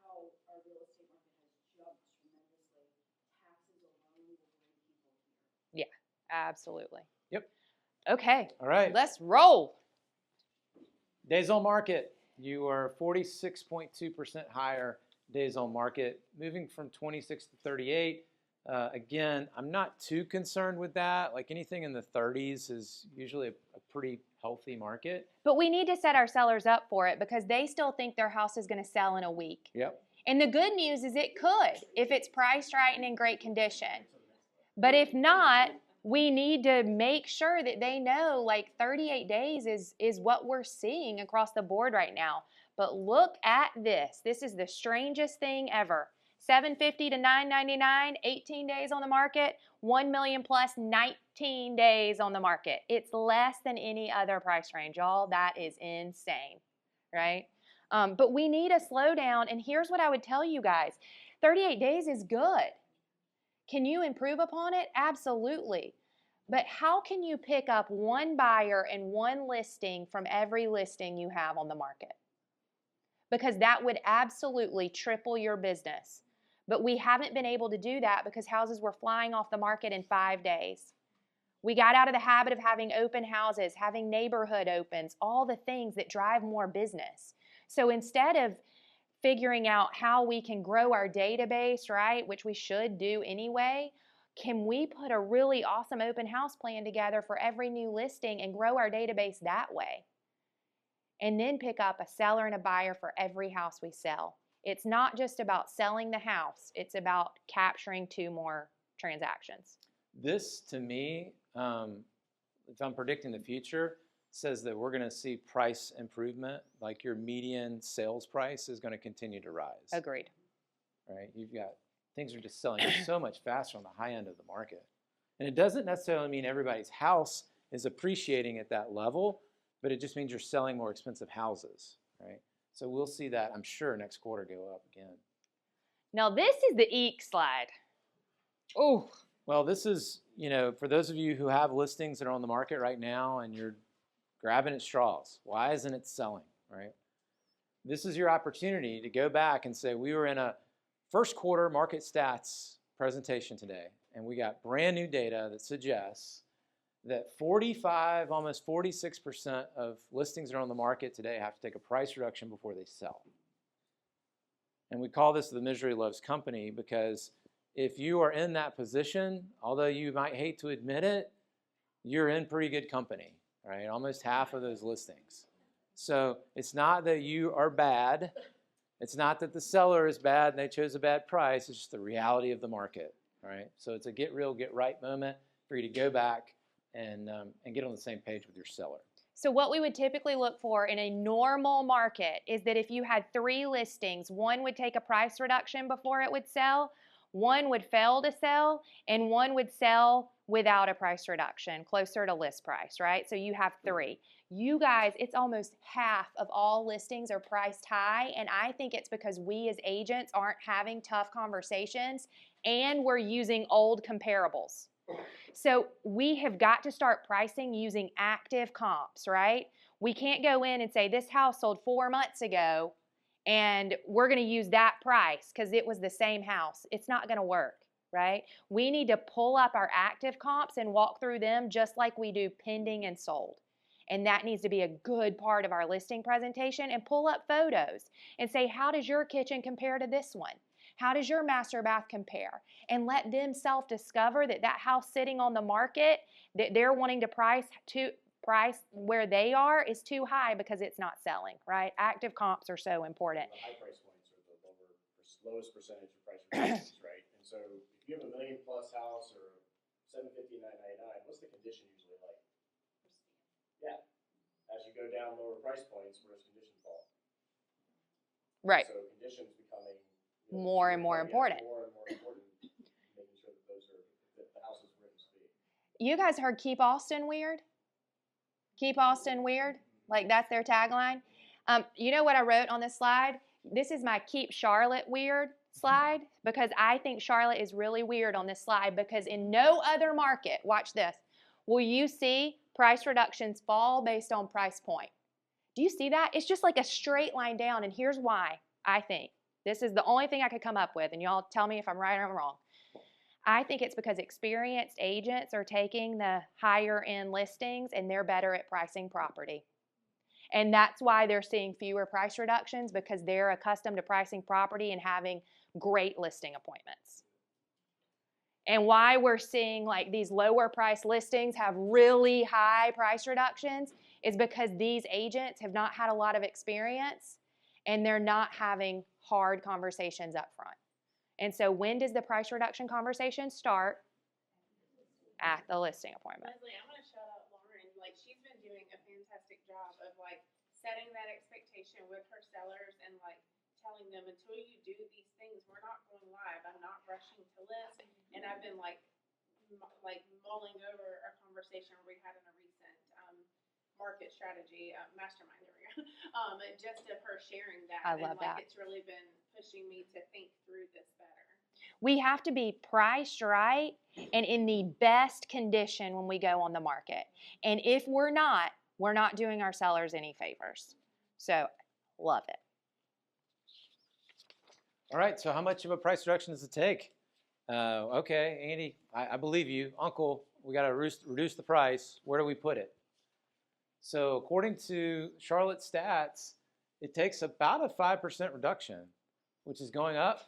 how our real estate market has jumped tremendously, taxes alone will bring people here. Absolutely. Yep. Okay. All right. Let's roll. Days on market. You are 46.2% higher days on market, moving from 26 to 38. Again, I'm not too concerned with that. Like anything in the 30s is usually a pretty healthy market. But we need to set our sellers up for it because they still think their house is going to sell in a week. Yep. And the good news is it could if it's priced right and in great condition. But if not, we need to make sure that they know like 38 days is what we're seeing across the board right now. But look at this. This is the strangest thing ever. 750 to 999, 18 days on the market, 1 million plus 19 days on the market. It's less than any other price range, y'all. That is insane, right? But we need a slowdown, and here's what I would tell you guys. 38 days is good. Can you improve upon it? Absolutely. But how can you pick up one buyer and one listing from every listing you have on the market? Because that would absolutely triple your business. But we haven't been able to do that because houses were flying off the market in 5 days. We got out of the habit of having open houses, having neighborhood opens, all the things that drive more business. So instead of figuring out how we can grow our database, right, which we should do anyway, can we put a really awesome open house plan together for every new listing and grow our database that way? And then pick up a seller and a buyer for every house we sell. It's not just about selling the house, it's about capturing 2 more transactions. This, to me, if I'm predicting the future, says that we're going to see price improvement. Like your median sales price is going to continue to rise. Agreed. Right? You've got things are just selling so much faster on the high end of the market. And it doesn't necessarily mean everybody's house is appreciating at that level, but it just means you're selling more expensive houses, right? So we'll see that, I'm sure, next quarter go up again. Now this is the eek slide. Oh. Well, this is, for those of you who have listings that are on the market right now and you're grabbing at straws, why isn't it selling, right? This is your opportunity to go back and say, we were in a first quarter market stats presentation today, and we got brand new data that suggests that 45, almost 46% of listings that are on the market today have to take a price reduction before they sell. And we call this the misery loves company because if you are in that position, although you might hate to admit it, you're in pretty good company, right? Almost half of those listings. So it's not that you are bad. It's not that the seller is bad and they chose a bad price. It's just the reality of the market, right? So it's a get real, get right moment for you to go back and get on the same page with your seller. So what we would typically look for in a normal market is that if you had 3 listings, 1 would take a price reduction before it would sell, 1 would fail to sell, and 1 would sell without a price reduction, closer to list price, right? So you have 3. You guys, it's almost half of all listings are priced high, and I think it's because we as agents aren't having tough conversations and we're using old comparables. So we have got to start pricing using active comps, right? We can't go in and say this house sold 4 months ago and we're going to use that price because it was the same house. It's not going to work, right? We need to pull up our active comps and walk through them just like we do pending and sold. And that needs to be a good part of our listing presentation, and pull up photos and say, how does your kitchen compare to this one? How does your master bath compare? And let them self-discover that that house sitting on the market that they're wanting to price where they are is too high because it's not selling, right? Active comps are so important. The high price points are the lowest percentage of price reductions, right? And so if you have $1 million+ house or $750, $999, what's the condition usually like? Yeah. As you go down lower price points, where's conditions fall? Right. So conditions becoming More and more important. More and more important, making sure that the house is where it needs to be. You guys heard Keep Austin Weird? Keep Austin Weird? Like that's their tagline. You know what I wrote on this slide? This is my Keep Charlotte Weird slide because I think Charlotte is really weird on this slide because in no other market, watch this, will you see price reductions fall based on price point. Do you see that? It's just like a straight line down, and here's why I think. This is the only thing I could come up with, and y'all tell me if I'm right or I'm wrong. I think it's because experienced agents are taking the higher end listings and they're better at pricing property. And that's why they're seeing fewer price reductions because they're accustomed to pricing property and having great listing appointments. And why we're seeing like these lower price listings have really high price reductions is because these agents have not had a lot of experience and they're not having hard conversations up front. And so when does the price reduction conversation start? At the listing appointment. Lesley, I want to shout out Lauren. Like, she's been doing a fantastic job of like setting that expectation with her sellers and like telling them until you do these things, we're not going live. I'm not rushing to list. And I've been like mulling over a conversation we had in a recent market strategy mastermind. There we go. Just of her sharing that. I love that. It's really been pushing me to think through this better. We have to be priced right and in the best condition when we go on the market. And if we're not doing our sellers any favors. So, love it. All right, so how much of a price reduction does it take? Okay, Andy, I believe you. Uncle, we got to reduce the price. Where do we put it? So according to Charlotte stats, it takes about a 5% reduction, which is going up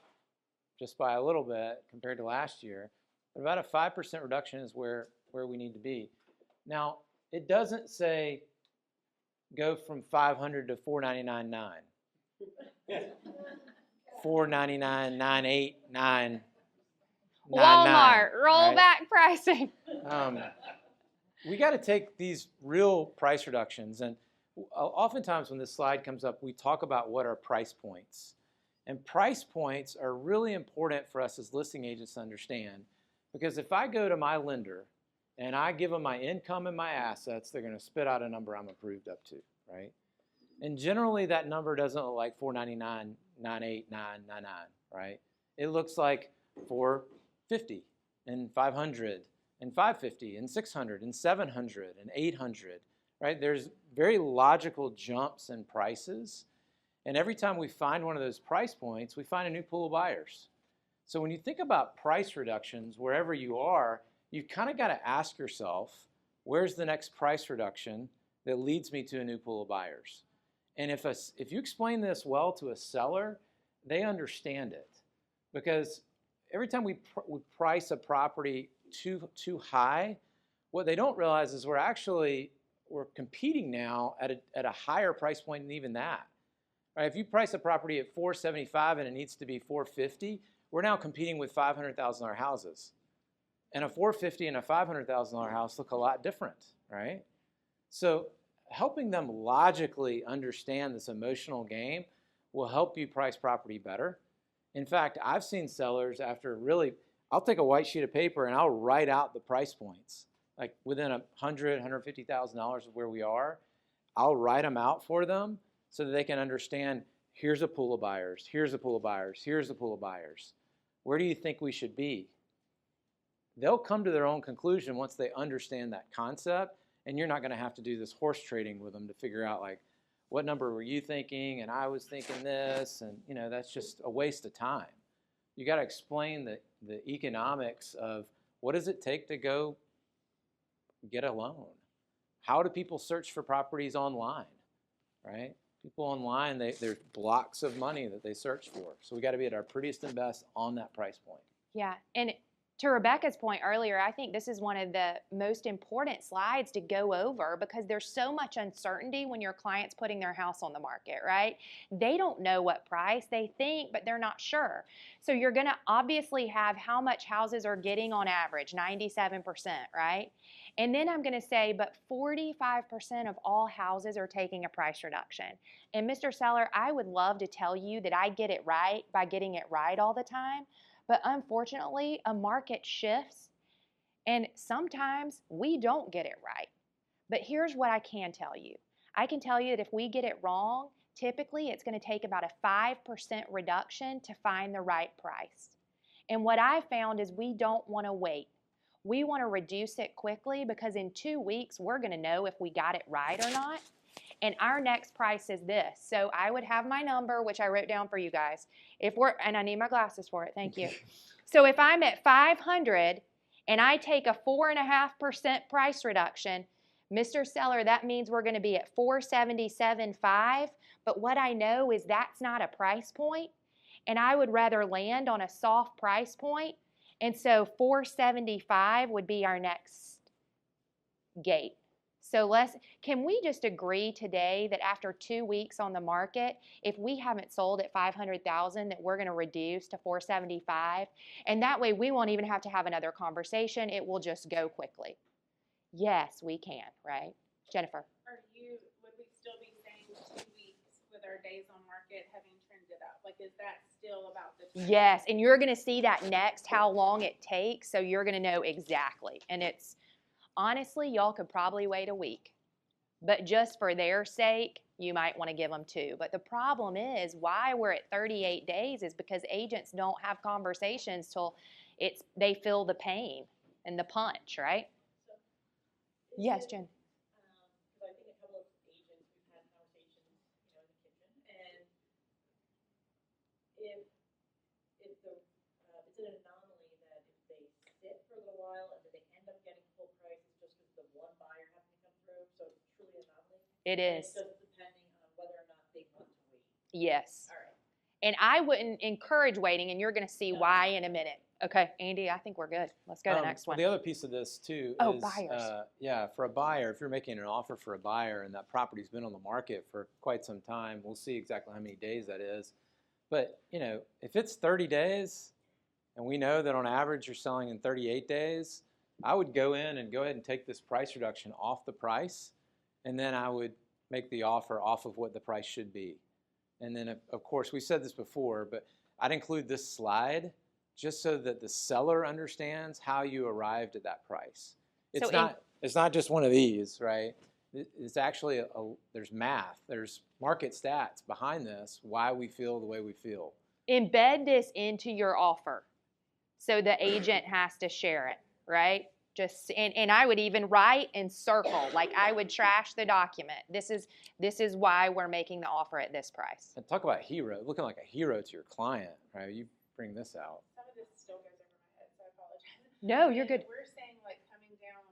just by a little bit compared to last year. But about a 5% reduction is where we need to be. Now, it doesn't say go from $500 to $499.9. $499.989. Walmart, right? rollback pricing. We got to take these real price reductions, and oftentimes when this slide comes up, we talk about what are price points. And price points are really important for us as listing agents to understand, because if I go to my lender and I give them my income and my assets, they're going to spit out a number I'm approved up to, right? And generally that number doesn't look like $499.98999, right? It looks like $450 and $500 and $550 and $600 and $700 and $800, right? There's very logical jumps in prices. And every time we find one of those price points, we find a new pool of buyers. So when you think about price reductions, wherever you are, you kind of got to ask yourself, where's the next price reduction that leads me to a new pool of buyers? And if you explain this well to a seller, they understand it. Because every time we price a property too high, what they don't realize is we're competing now at a higher price point than even that. Right? If you price a property at $475 and it needs to be $450, we're now competing with $500,000 houses. And a $450 and a $500,000 house look a lot different, right? So helping them logically understand this emotional game will help you price property better. In fact, I've seen sellers I'll take a white sheet of paper and I'll write out the price points. Like within $100,000, $150,000 of where we are, I'll write them out for them so that they can understand, here's a pool of buyers, here's a pool of buyers, here's a pool of buyers. Where do you think we should be? They'll come to their own conclusion once they understand that concept, and you're not going to have to do this horse trading with them to figure out, like, what number were you thinking, and I was thinking this, and that's just a waste of time. You got to explain the economics of what does it take to go get a loan? How do people search for properties online, right? People online, there's blocks of money that they search for. So we got to be at our prettiest and best on that price point. Yeah, and to Rebecca's point earlier, I think this is one of the most important slides to go over because there's so much uncertainty when your client's putting their house on the market, right? They don't know what price they think, but they're not sure. So you're going to obviously have how much houses are getting on average, 97%, right? And then I'm going to say, but 45% of all houses are taking a price reduction. And Mr. Seller, I would love to tell you that I get it right by getting it right all the time. But unfortunately, a market shifts, and sometimes we don't get it right. But here's what I can tell you. I can tell you that if we get it wrong, typically it's going to take about a 5% reduction to find the right price. And what I found is we don't want to wait. We want to reduce it quickly because in 2 weeks, we're going to know if we got it right or not. And our next price is this. So I would have my number, which I wrote down for you guys. And I need my glasses for it. Thank you. So if I'm at 500 and I take a 4.5% price reduction, Mr. Seller, that means we're going to be at 477.5. But what I know is that's not a price point. And I would rather land on a soft price point. And so 475 would be our next gate. So can we just agree today that after 2 weeks on the market, if we haven't sold at 500,000, that we're going to reduce to 475, and that way we won't even have to have another conversation. It will just go quickly. Yes, we can, right? Jennifer. Would we still be saying 2 weeks with our days on market having trended up? Like, is that still about the trend? Yes, and you're going to see that next, how long it takes, so you're going to know exactly. And honestly, y'all could probably wait a week. But just for their sake, you might want to give them 2. But the problem is why we're at 38 days is because agents don't have conversations till they feel the pain and the punch, right? So, Yes, Jen. Because I think a couple of agents, we've had conversations, in the kitchen, and if it's an anomaly that if they sit for a little while and then they end up getting full so it's truly an anomaly? It And is. it's just depending on whether or not they want to wait. Yes. All right. And I wouldn't encourage waiting, and you're going to see No. why in a minute. Okay, Andy, I think we're good. Let's go to the next Well, one. the other piece of this too Oh, is, buyers. yeah, for a buyer, if you're making an offer for a buyer and that property's been on the market for quite some time, we'll see exactly how many days that is. But if it's 30 days, and we know that on average you're selling in 38 days, I would go in and go ahead and take this price reduction off the price, and then I would make the offer off of what the price should be. And then, of course, we said this before, but I'd include this slide just so that the seller understands how you arrived at that price. It's not just one of these, right? It's actually there's math, there's market stats behind this, why we feel the way we feel. Embed this into your offer, so the agent has to share it, right? And I would even write and circle, like I would trash the document. This is why we're making the offer at this price. And talk about looking like a hero to your client, right? You bring this out. Some of this still goes over my head, so I apologize. No, you're good. We're saying like coming down, 4%,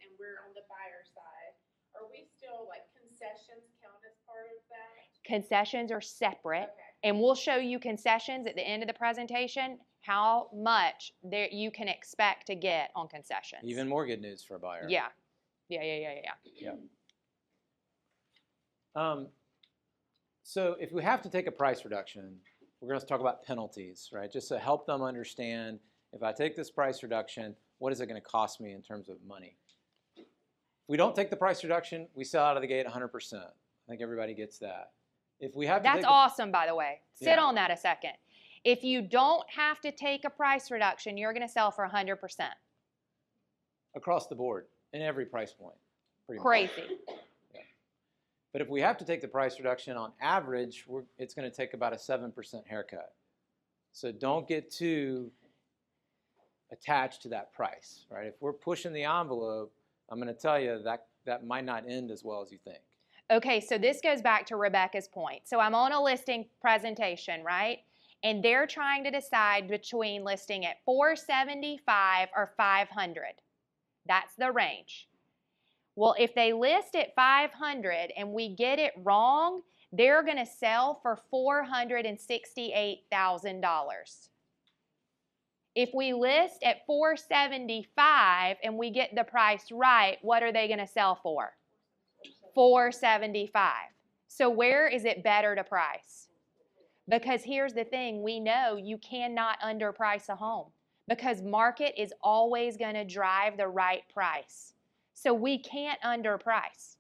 and we're on the buyer side. Are we still like concessions count as part of that? Concessions are separate, Okay. and we'll show you concessions at the end of the presentation, how much you can expect to get on concessions. Even more good news for a buyer. Yeah. So if we have to take a price reduction, we're going to talk about penalties, right? Just to help them understand, if I take this price reduction, what is it going to cost me in terms of money? If we don't take the price reduction, we sell out of the gate 100%. I think everybody gets that. If we have to That's awesome, by the way. Sit on that a second. If you don't have to take a price reduction, you're going to sell for 100%. Across the board, in every price point. Pretty much. Crazy. Yeah. But if we have to take the price reduction, on average, it's going to take about a 7% haircut. So don't get too attached to that price, right? If we're pushing the envelope, I'm going to tell you that might not end as well as you think. Okay, so this goes back to Rebecca's point. So I'm on a listing presentation, right? And they're trying to decide between listing at $475 or $500. That's the range. Well, if they list at $500 and we get it wrong, they're going to sell for $468,000. If we list at $475 and we get the price right, what are they going to sell for? $475. So where is it better to price? Because here's the thing, we know you cannot underprice a home because market is always going to drive the right price. So we can't underprice.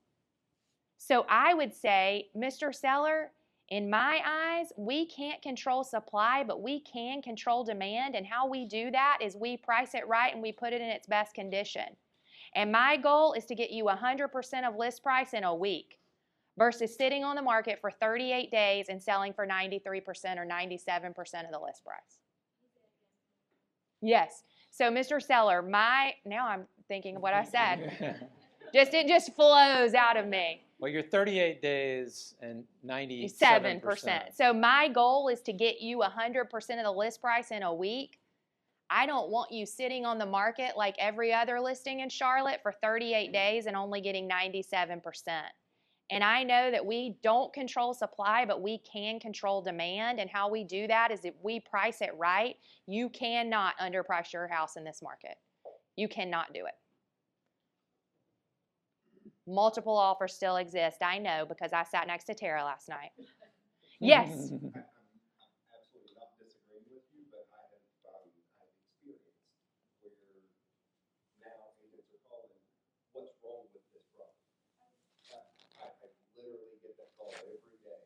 So I would say, Mr. Seller, in my eyes, we can't control supply, but we can control demand. And how we do that is we price it right and we put it in its best condition. And my goal is to get you 100% of list price in a week versus sitting on the market for 38 days and selling for 93% or 97% of the list price. Yes. So, Mr. Seller, now I'm thinking of what I said. It just flows out of me. Well, you're 38 days and 97%. 7%. So my goal is to get you 100% of the list price in a week. I don't want you sitting on the market like every other listing in Charlotte for 38 days and only getting 97%. And I know that we don't control supply, but we can control demand. And how we do that is if we price it right, you cannot underprice your house in this market. You cannot do it. Multiple offers still exist. I know because I sat next to Tara last night. Yes. I'm absolutely not disagreeing with you, but I have experience where now agents are calling, what's wrong with this product? I literally get that call every day.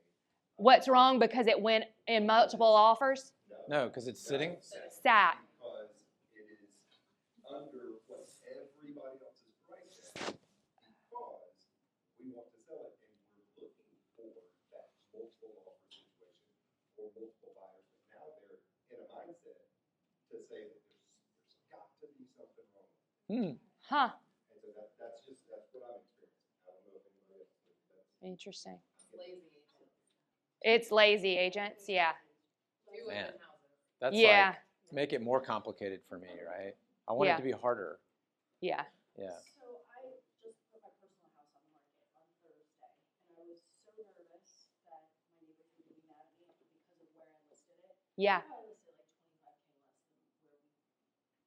What's wrong because it went in multiple offers? No, because it's sitting. Sat. Because it is under what everybody else is priced at. Because we want to sell it and we're looking for that multiple offer situation or multiple buyers. But now they're in a mindset to say that there's got to be something wrong with it. Huh. And so that's what I'm experiencing. I don't know if anybody else thinks that's Interesting. Lazy agents. It's lazy agents, yeah. Man, that's Yeah. like, make it more complicated for me, right? I want it to be harder. Yeah. Yeah. So I just put my personal Yeah. I listed like 25K less than where we,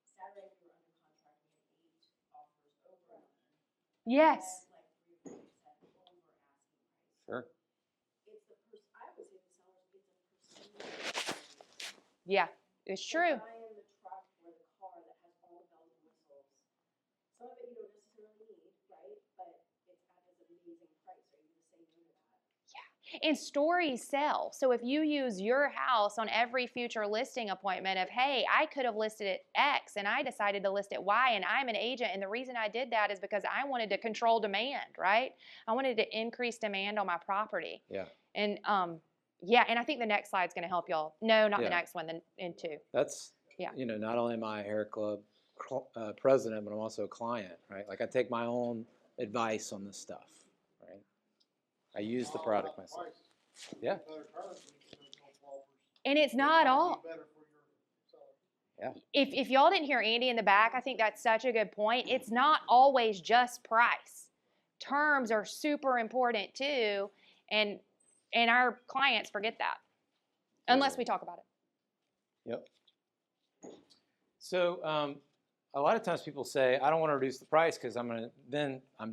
Saturday we were under contract, we had 8 offers over a million. Yes. That's like 3 or 4% over asking price. Sure. It's the I would say the sellers, it's a percentage. Yeah, it's true. Buying the truck or the car that has all the bells and whistles. Some of it you don't necessarily need, right? But it's at this amazing price. Are you going to say no to that? And stories sell. So if you use your house on every future listing appointment of, hey, I could have listed it X and I decided to list it Y and I'm an agent and the reason I did that is because I wanted to control demand, right? I wanted to increase demand on my property. Yeah. And yeah, and I think the next slide's going to help y'all. No, not Yeah. the next one, in 2. That's, Yeah. you know, not only am I a hair club president, but I'm also a client, right? Like I take my own advice on this stuff, right? I use the product myself. Yeah. And it's not all. Yeah. If y'all didn't hear Andy in the back, I think that's such a good point. It's not always just price. Terms are super important too, and our clients forget that unless we talk about it. Yep. So a lot of times people say, I don't want to reduce the price because I'm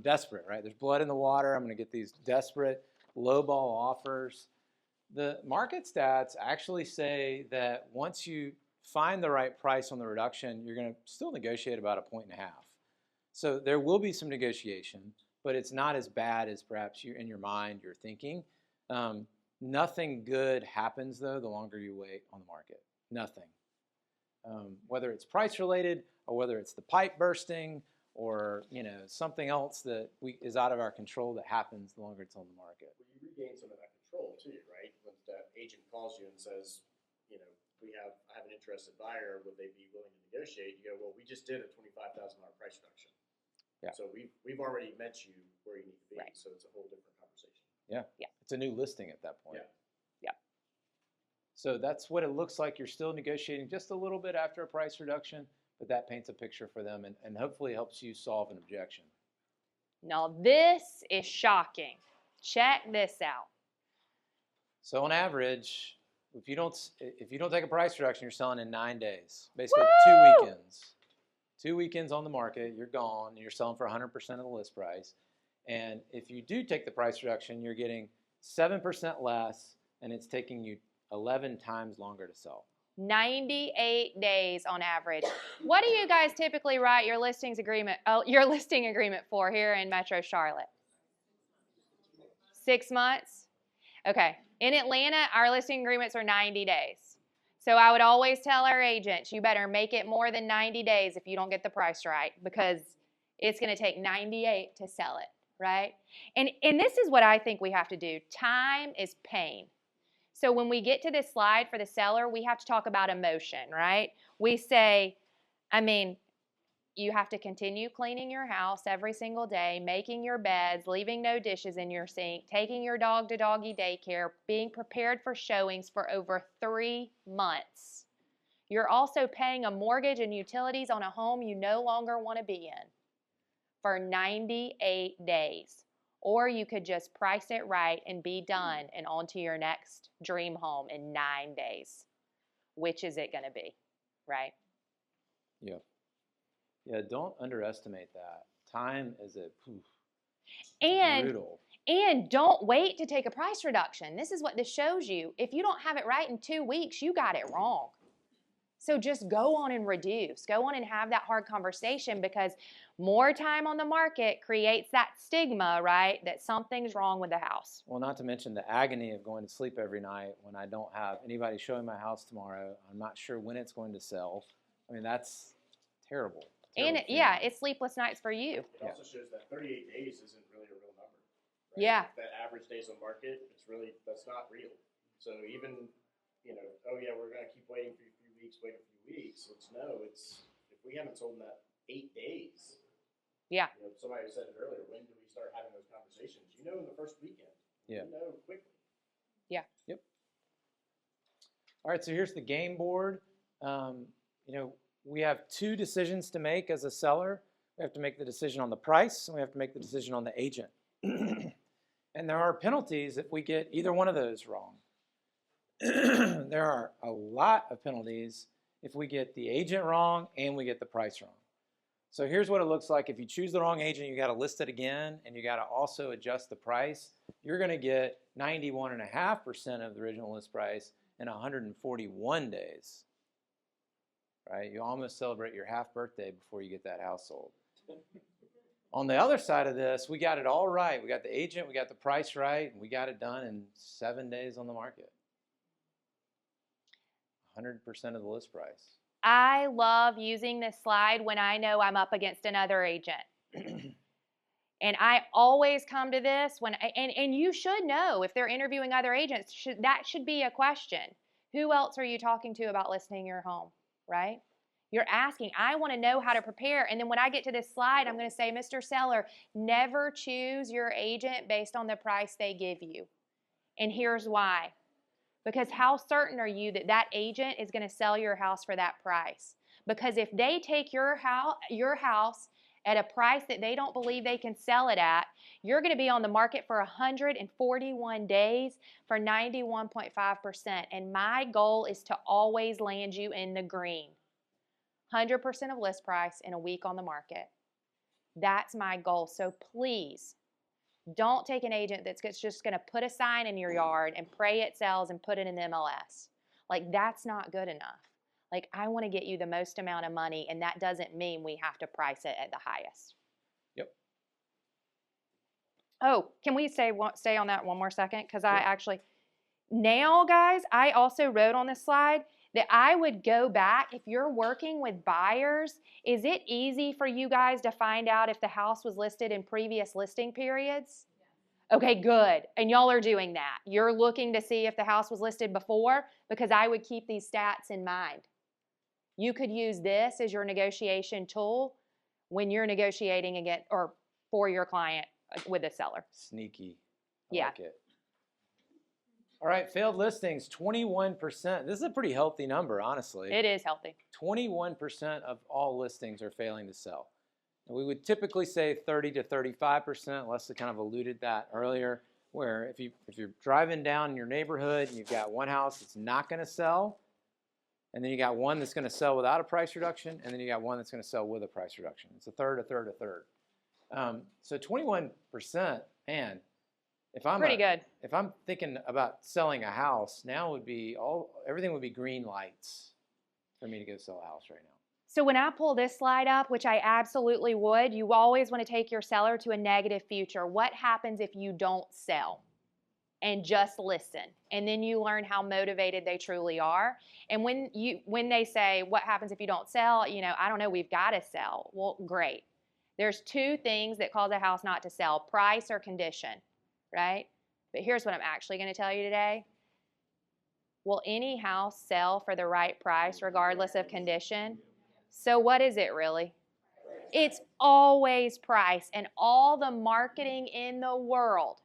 desperate, right? There's blood in the water. I'm going to get these desperate lowball offers. The market stats actually say that once you find the right price on the reduction, you're going to still negotiate about 1.5 points. So there will be some negotiation, but it's not as bad as perhaps you in your mind you're thinking. Nothing good happens though the longer you wait on the market. Nothing. Whether it's price related or whether it's the pipe bursting or something else that is out of our control that happens the longer it's on the market. Well, you regain some of that control too, right? When that agent calls you and says, I have an interested buyer, would they be willing to negotiate? You go, well, we just did a $25,000 price reduction. Yeah. So we've already met you where you need to be. Right. So it's a whole different conversation. Yeah. Yeah. It's a new listing at that point. Yeah. Yeah. So that's what it looks like. You're still negotiating just a little bit after a price reduction, but that paints a picture for them and hopefully helps you solve an objection. Now this is shocking. Check this out. So on average, if you don't take a price reduction, you're selling in 9 days. Basically Woo! 2 weekends. 2 weekends on the market, you're gone, and you're selling for 100% of the list price. And if you do take the price reduction, you're getting 7% less, and it's taking you 11 times longer to sell. 98 days on average. What do you guys typically write your listing agreement for here in Metro Charlotte? 6 months? Okay. In Atlanta, our listing agreements are 90 days. So I would always tell our agents, you better make it more than 90 days if you don't get the price right, because it's going to take 98 to sell it, right? And this is what I think we have to do. Time is pain. So when we get to this slide for the seller, we have to talk about emotion, right? We say, you have to continue cleaning your house every single day, making your beds, leaving no dishes in your sink, taking your dog to doggy daycare, being prepared for showings for over 3 months. You're also paying a mortgage and utilities on a home you no longer want to be in for 98 days. Or you could just price it right and be done and on to your next dream home in 9 days. Which is it going to be, right? Yeah. Yeah, don't underestimate that. Time is brutal. And don't wait to take a price reduction. This is what this shows you. If you don't have it right in 2 weeks, you got it wrong. So just go on and reduce. Go on and have that hard conversation, because more time on the market creates that stigma, right, that something's wrong with the house. Well, not to mention the agony of going to sleep every night when I don't have anybody showing my house tomorrow. I'm not sure when it's going to sell. That's terrible. And it's sleepless nights for you. It also shows that 38 days isn't really a real number. Right? Yeah. That average days on market, that's not real. So even, we're going to keep waiting for a few weeks, if we haven't sold in that 8 days. Yeah. Somebody said it earlier, when do we start having those conversations? In the first weekend. Yeah. Quickly. Yeah. Yep. All right, so here's the game board. We have 2 decisions to make as a seller. We have to make the decision on the price, and we have to make the decision on the agent. And there are penalties if we get either one of those wrong. there are a lot of penalties if we get the agent wrong and we get the price wrong. So here's what it looks like. If you choose the wrong agent, you got to list it again, and you got to also adjust the price. You're going to get 91.5% of the original list price in 141 days. Right? You almost celebrate your half birthday before you get that house sold. On the other side of this, we got it all right. We got the agent, we got the price right, and we got it done in 7 days on the market. 100% of the list price. I love using this slide when I know I'm up against another agent. And I always come to this when, and you should know if they're interviewing other agents, that should be a question. Who else are you talking to about listing your home, right? You're asking, I want to know how to prepare. And then when I get to this slide, I'm going to say, Mr. Seller, never choose your agent based on the price they give you. And here's why. Because how certain are you that that agent is going to sell your house for that price? Because if they take your house at a price that they don't believe they can sell it at, you're going to be on the market for 141 days for 91.5%. And my goal is to always land you in the green. 100% of list price in a week on the market. That's my goal. So please, don't take an agent that's just going to put a sign in your yard and pray it sells and put it in the MLS. Like, that's not good enough. Like, I want to get you the most amount of money, and that doesn't mean we have to price it at the highest. Yep. Oh, can we stay on that one more second? Because I actually, now, guys, I also wrote on this slide that I would go back. If you're working with buyers, is it easy for you guys to find out if the house was listed in previous listing periods? Okay, good. And y'all are doing that. You're looking to see if the house was listed before, because I would keep these stats in mind. You could use this as your negotiation tool when you're negotiating against or for your client with a seller. Sneaky. Yeah. Like it. All right, failed listings, 21%. This is a pretty healthy number, honestly. It is healthy. 21% of all listings are failing to sell. And we would typically say 30 to 35%. Leslie kind of alluded that earlier, where if you're driving down your neighborhood and you've got one house that's not going to sell, and then you got one that's going to sell without a price reduction, and then you got one that's going to sell with a price reduction. It's a third, a third, a third. So 21%, man. Pretty good. If I'm thinking about selling a house, now would be everything would be green lights for me to go sell a house right now. So when I pull this slide up, which I absolutely would, you always want to take your seller to a negative future. What happens if you don't sell? And just listen. And then you learn how motivated they truly are. And when they say, what happens if you don't sell? I don't know, we've got to sell. Well, great. There's two things that cause a house not to sell: price or condition, right? But here's what I'm actually going to tell you today. Will any house sell for the right price regardless of condition? So what is it really? It's always price. And all the marketing in the world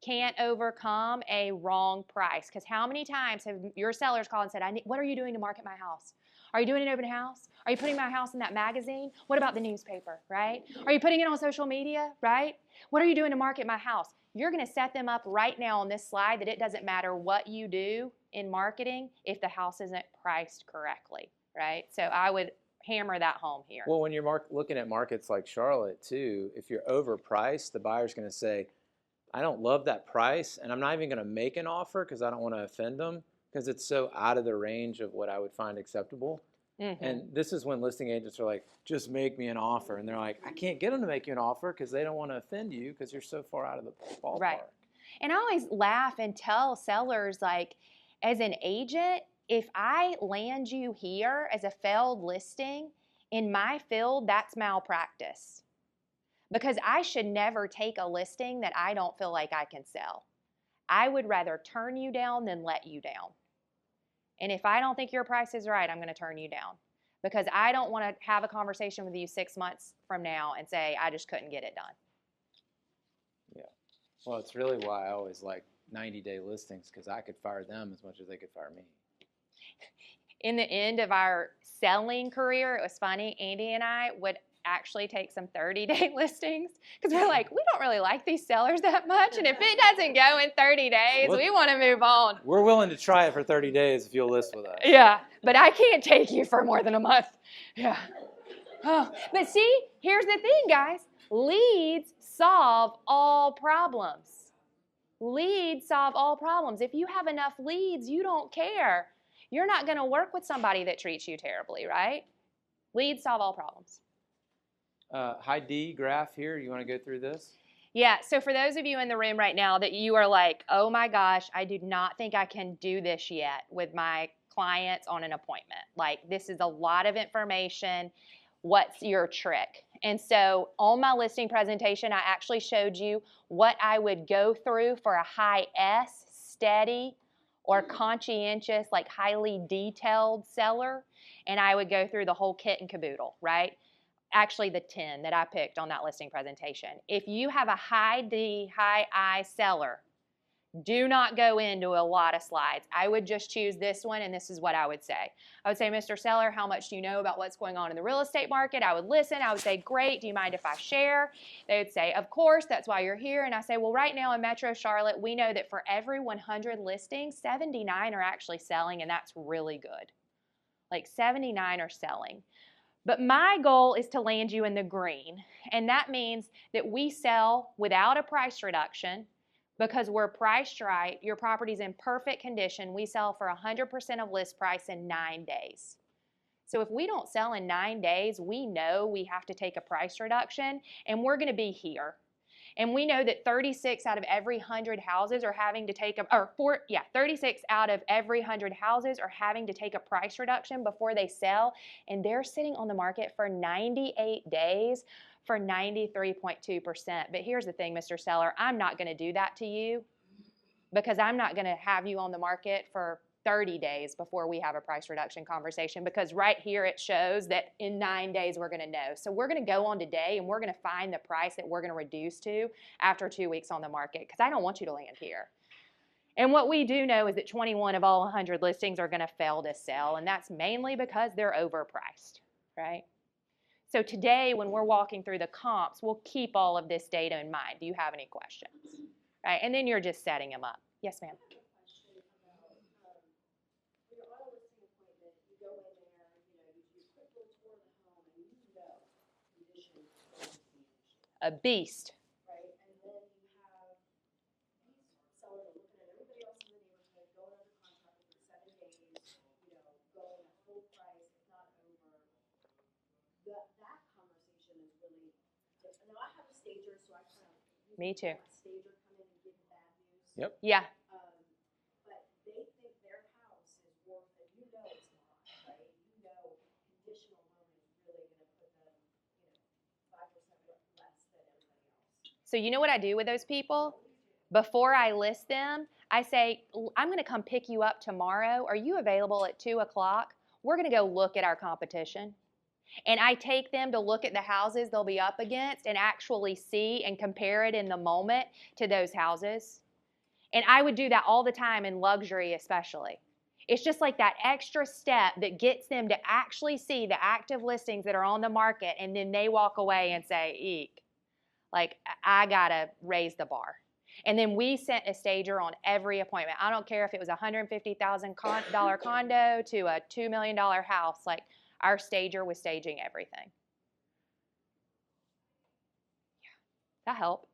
can't overcome a wrong price. Because how many times have your sellers called and said, what are you doing to market my house? Are you doing an open house? Are you putting my house in that magazine? What about the newspaper, right? Are you putting it on social media, right? What are you doing to market my house? You're going to set them up right now on this slide that it doesn't matter what you do in marketing if the house isn't priced correctly, right? So I would hammer that home here. Well, when you're looking at markets like Charlotte too, if you're overpriced, the buyer's going to say, I don't love that price, and I'm not even going to make an offer because I don't want to offend them, because it's so out of the range of what I would find acceptable. Mm-hmm. And this is when listing agents are like, just make me an offer. And they're like, I can't get them to make you an offer because they don't want to offend you because you're so far out of the ballpark. Right. And I always laugh and tell sellers, like, as an agent, if I land you here as a failed listing, in my field, that's malpractice. Because I should never take a listing that I don't feel like I can sell. I would rather turn you down than let you down. And if I don't think your price is right, I'm going to turn you down. Because I don't want to have a conversation with you 6 months from now and say, I just couldn't get it done. Yeah. Well, it's really why I always like 90-day listings, because I could fire them as much as they could fire me. In the end of our selling career, it was funny, Andy and I would actually take some 30-day listings because we're like, we don't really like these sellers that much. And if it doesn't go in 30 days, we want to move on. We're willing to try it for 30 days if you'll list with us. Yeah, but I can't take you for more than a month. Yeah. Oh, but see, here's the thing, guys. Leads solve all problems. Leads solve all problems. If you have enough leads, you don't care. You're not going to work with somebody that treats you terribly, right? Leads solve all problems. High D graph here. You want to go through this? Yeah, so for those of you in the room right now that you are like, oh my gosh, I do not think I can do this yet with my clients on an appointment. Like, this is a lot of information. What's your trick? And so on my listing presentation, I actually showed you what I would go through for a high S, steady, or conscientious, like highly detailed seller. And I would go through the whole kit and caboodle, right? Actually, the 10 that I picked on that listing presentation. If you have a high D, high I seller, do not go into a lot of slides. I would just choose this one, and this is what I would say. I would say, Mr. Seller, how much do you know about what's going on in the real estate market? I would listen. I would say, great. Do you mind if I share? They would say, of course. That's why you're here. And I say, well, right now in Metro Charlotte, we know that for every 100 listings, 79 are actually selling, and that's really good. Like 79 are selling. But my goal is to land you in the green, and that means that we sell without a price reduction because we're priced right. Your property's in perfect condition. We sell for 100% of list price in 9 days. So if we don't sell in 9 days, we know we have to take a price reduction, and we're going to be here. And we know that 36 out of every 100 houses are having to take 36 out of every 100 houses are having to take a price reduction before they sell, and they're sitting on the market for 98 days for 93.2%. But here's the thing, Mr. Seller, I'm not going to do that to you because I'm not going to have you on the market for 30 days before we have a price reduction conversation, because right here it shows that in 9 days we're going to know. So we're going to go on today and we're going to find the price that we're going to reduce to after 2 weeks on the market, because I don't want you to land here. And what we do know is that 21 of all 100 listings are going to fail to sell, and that's mainly because they're overpriced, right? So today when we're walking through the comps, we'll keep all of this data in mind. Do you have any questions? Right? And then you're just setting them up. Yes, ma'am. A beast. Right, and then you have these sellers are looking at everybody else in the neighborhood, going under contract within 7 days, going at full price, if not over. That conversation is really different. Now I have a stager, so I kind of Me too. Stager come in and give bad news. Yep. Yeah. But they think their house is worth it. You know it's not, right? You know conditional loan is really going to put them, 5% less than everybody else. So you know what I do with those people? Before I list them, I say, I'm going to come pick you up tomorrow. Are you available at 2 o'clock? We're going to go look at our competition. And I take them to look at the houses they'll be up against and actually see and compare it in the moment to those houses. And I would do that all the time in luxury especially. It's just like that extra step that gets them to actually see the active listings that are on the market, and then they walk away and say, eek, like, I got to raise the bar. And then we sent a stager on every appointment. I don't care if it was a $150,000 condo to a $2 million house. Like, our stager was staging everything. Yeah. That help?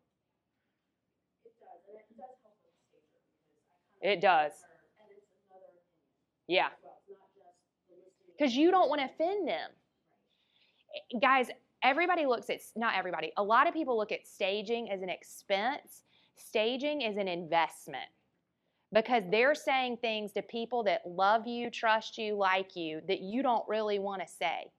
It does, and it does help with the stager because It does. And it's another opinion. Yeah. Well, it's not just the listing. Because you don't want to offend them. Guys, everybody looks at, not everybody, a lot of people look at staging as an expense. Staging is an investment because they're saying things to people that love you, trust you, like you, that you don't really want to say.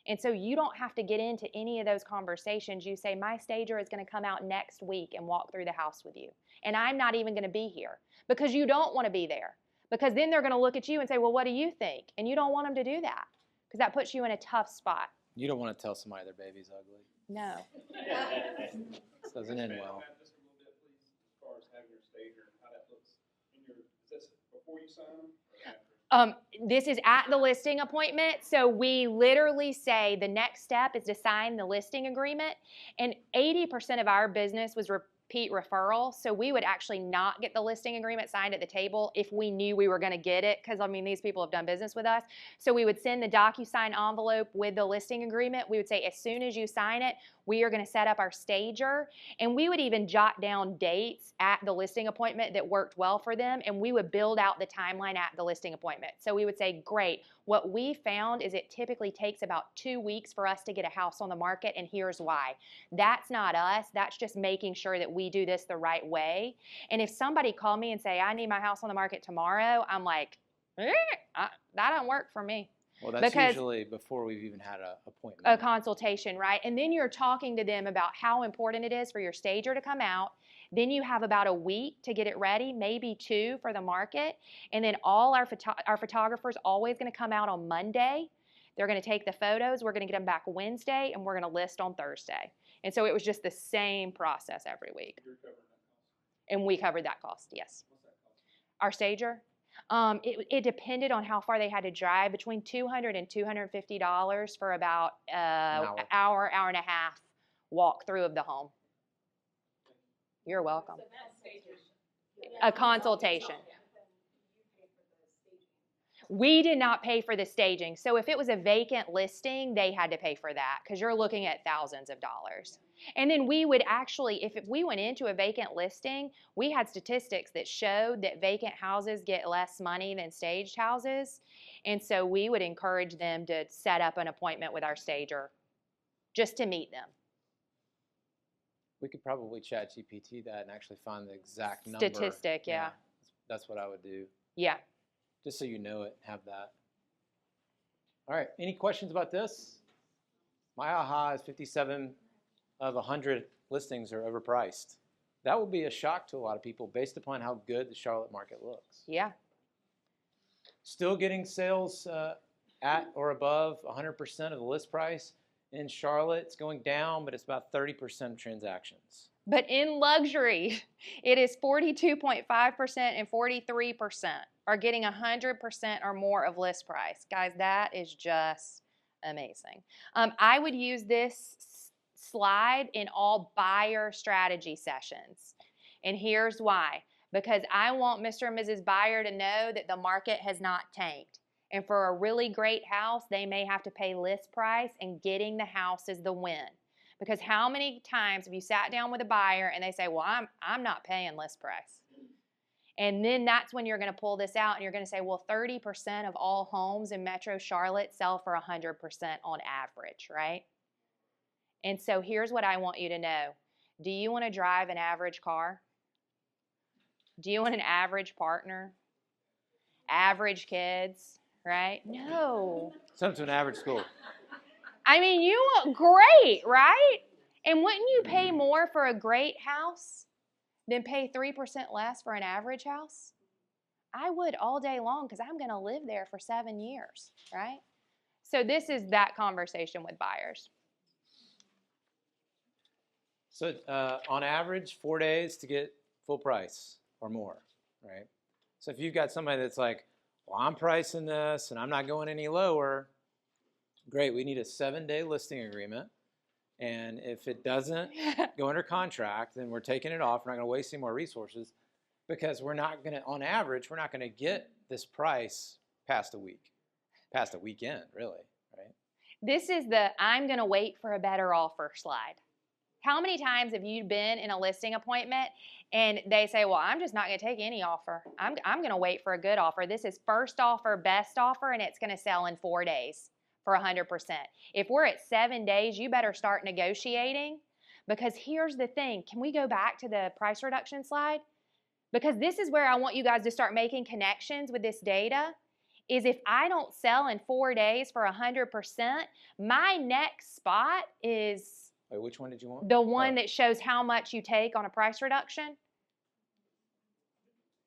And so you don't have to get into any of those conversations. You say, my stager is going to come out next week and walk through the house with you. And I'm not even going to be here because you don't want to be there. Because then they're going to look at you and say, well, what do you think? And you don't want them to do that because that puts you in a tough spot. You don't want to tell somebody their baby's ugly. No. This doesn't end well. Just a little bit, please, as far as having your stager and how that looks in your, is this before you sign them or after? This is at the listing appointment. So we literally say the next step is to sign the listing agreement. And 80% of our business was repeat referral. So we would actually not get the listing agreement signed at the table if we knew we were going to get it. Because, I mean, these people have done business with us. So we would send the DocuSign envelope with the listing agreement. We would say, as soon as you sign it, we are going to set up our stager. And we would even jot down dates at the listing appointment that worked well for them. And we would build out the timeline at the listing appointment. So we would say, great, what we found is it typically takes about 2 weeks for us to get a house on the market, and here's why. That's not us. That's just making sure that we do this the right way. And if somebody called me and say, I need my house on the market tomorrow, I'm like, that don't work for me. Well, that's usually before we've even had an appointment. A consultation, right? And then you're talking to them about how important it is for your stager to come out. Then you have about a week to get it ready, maybe 2 for the market. And then all our photographers always going to come out on Monday. They're going to take the photos. We're going to get them back Wednesday, and we're going to list on Thursday. And so it was just the same process every week. You're covering that cost. And we covered that cost, yes. What's that cost? Our stager? It depended on how far they had to drive, between $200 and $250 for about an hour and a half walk through of the home. You're welcome. So that stage, A consultation. We did not pay for the staging. So if it was a vacant listing, they had to pay for that because you're looking at thousands of dollars. And then we would actually, if we went into a vacant listing, we had statistics that showed that vacant houses get less money than staged houses. And so we would encourage them to set up an appointment with our stager just to meet them. We could probably chat GPT that and actually find the exact number. Statistic, yeah. That's what I would do. Yeah. Just so you know it, have that. All right, any questions about this? My aha is 57 of 100 listings are overpriced. That will be a shock to a lot of people based upon how good the Charlotte market looks. Yeah. Still getting sales at or above 100% of the list price. In Charlotte, it's going down, but it's about 30% of transactions. But in luxury, it is 42.5% and 43% are getting 100% or more of list price. Guys, that is just amazing. I would use this slide in all buyer strategy sessions. And here's why. Because I want Mr. and Mrs. Buyer to know that the market has not tanked. And for a really great house, they may have to pay list price, and getting the house is the win. Because how many times have you sat down with a buyer and they say, well, I'm not paying list price. And then that's when you're going to pull this out and you're going to say, well, 30% of all homes in Metro Charlotte sell for 100% on average, right? And so here's what I want you to know. Do you want to drive an average car? Do you want an average partner? Average kids, right? No. Send them to an average school. I mean, you want great, right? And wouldn't you pay more for a great house than pay 3% less for an average house? I would all day long because I'm going to live there for 7 years, right? So this is that conversation with buyers. So on average, 4 days to get full price or more, right? So if you've got somebody that's like, well, I'm pricing this and I'm not going any lower, great, we need a 7-day listing agreement. And if it doesn't go under contract, then we're taking it off. We're not going to waste any more resources because we're not going to, on average, we're not going to get this price past a weekend, really, right? This is the I'm going to wait for a better offer slide. How many times have you been in a listing appointment and they say, well, I'm just not going to take any offer. I'm going to wait for a good offer. This is first offer, best offer, and it's going to sell in 4 days for 100%. If we're at 7 days, you better start negotiating, because here's the thing. Can we go back to the price reduction slide? Because this is where I want you guys to start making connections with this data, is if I don't sell in 4 days for 100%, my next spot is... Wait, which one did you want? The one that shows how much you take on a price reduction.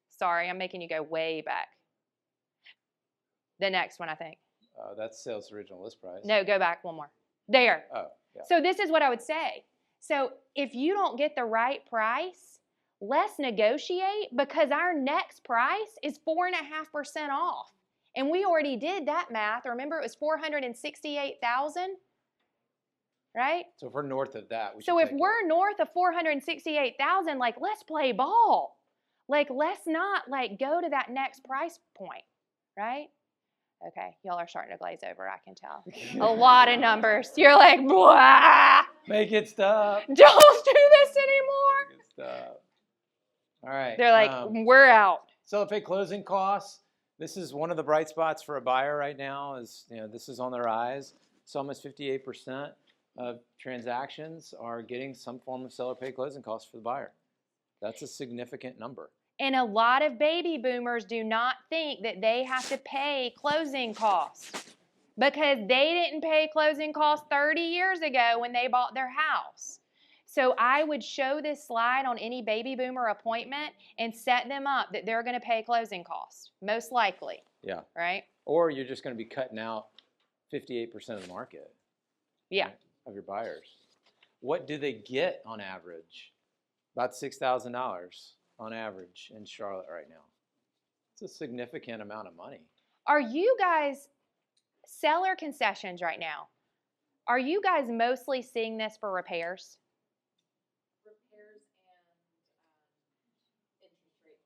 Sorry, I'm making you go way back. The next one, I think. That's sales original list price. No, go back one more. There. Oh, yeah. So this is what I would say. So if you don't get the right price, let's negotiate, because our next price is 4.5% off. And we already did that math. Remember, it was 468,000, right? So if we're north of that, we should So if take it. we're north of 468,000, like, let's play ball. Like, let's not, like, go to that next price point, right? Okay, y'all are starting to glaze over, I can tell. A lot of numbers. You're like, blah, Make it stop. don't do this anymore. Make it stop. All right. They're like, we're out. Seller pay closing costs. This is one of the bright spots for a buyer right now. Is this is on the rise. So almost 58% of transactions are getting some form of seller pay closing costs for the buyer. That's a significant number. And a lot of baby boomers do not think that they have to pay closing costs because they didn't pay closing costs 30 years ago when they bought their house. So I would show this slide on any baby boomer appointment and set them up that they're going to pay closing costs, most likely. Yeah. Right? Or you're just going to be cutting out 58% of the market. Yeah. Right, of your buyers. What do they get on average? About $6,000 on average in Charlotte right now. It's a significant amount of money. Are you guys seller concessions right now? Are you guys mostly seeing this for repairs? Repairs and interest rate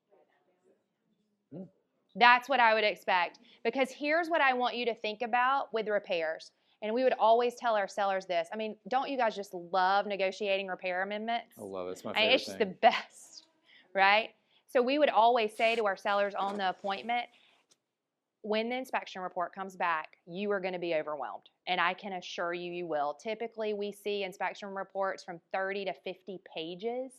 financing. That's what I would expect. Because here's what I want you to think about with repairs. And we would always tell our sellers this. I mean, don't you guys just love negotiating repair amendments? I love it. It's my I mean, favorite it's just thing. the best, right? So we would always say to our sellers on the appointment, when the inspection report comes back, you are going to be overwhelmed. And I can assure you, you will. Typically, we see inspection reports from 30 to 50 pages.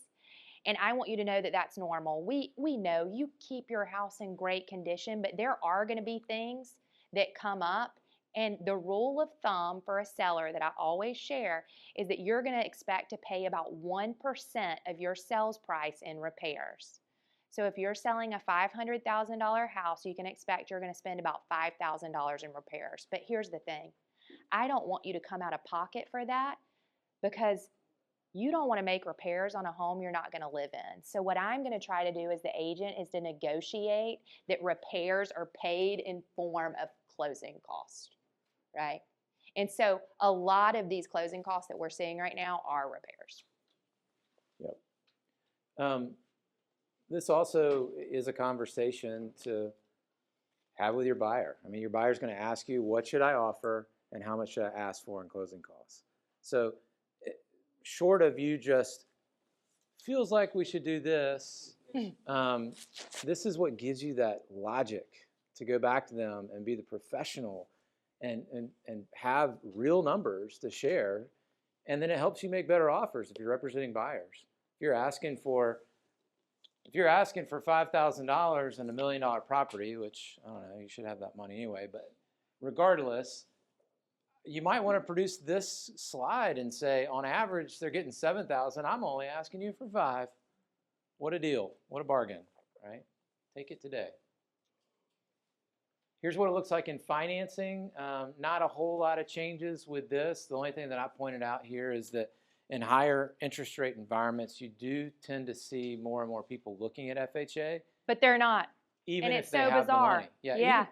And I want you to know that that's normal. We know you keep your house in great condition, but there are going to be things that come up. And the rule of thumb for a seller that I always share is that you're going to expect to pay about 1% of your sales price in repairs. So if you're selling a $500,000 house, you can expect you're going to spend about $5,000 in repairs. But here's the thing. I don't want you to come out of pocket for that because you don't want to make repairs on a home you're not going to live in. So what I'm going to try to do as the agent is to negotiate that repairs are paid in form of closing cost, right? And so a lot of these closing costs that we're seeing right now are repairs. Yep. This also is a conversation to have with your buyer. I mean, your buyer's going to ask you, what should I offer and how much should I ask for in closing costs? So short of you just feels like we should do this, this is what gives you that logic to go back to them and be the professional and have real numbers to share. And then it helps you make better offers if you're representing buyers. If you're asking for $5,000 and $1 million property, which, I don't know, you should have that money anyway, but regardless, you might want to produce this slide and say, on average, they're getting $7,000. I'm only asking you for $5,000. What a deal. What a bargain, right? Take it today. Here's what it looks like in financing. Not a whole lot of changes with this. The only thing that I pointed out here is that in higher interest rate environments, you do tend to see more and more people looking at FHA. But they're not. Even and if it's they so have bizarre. the money. Yeah.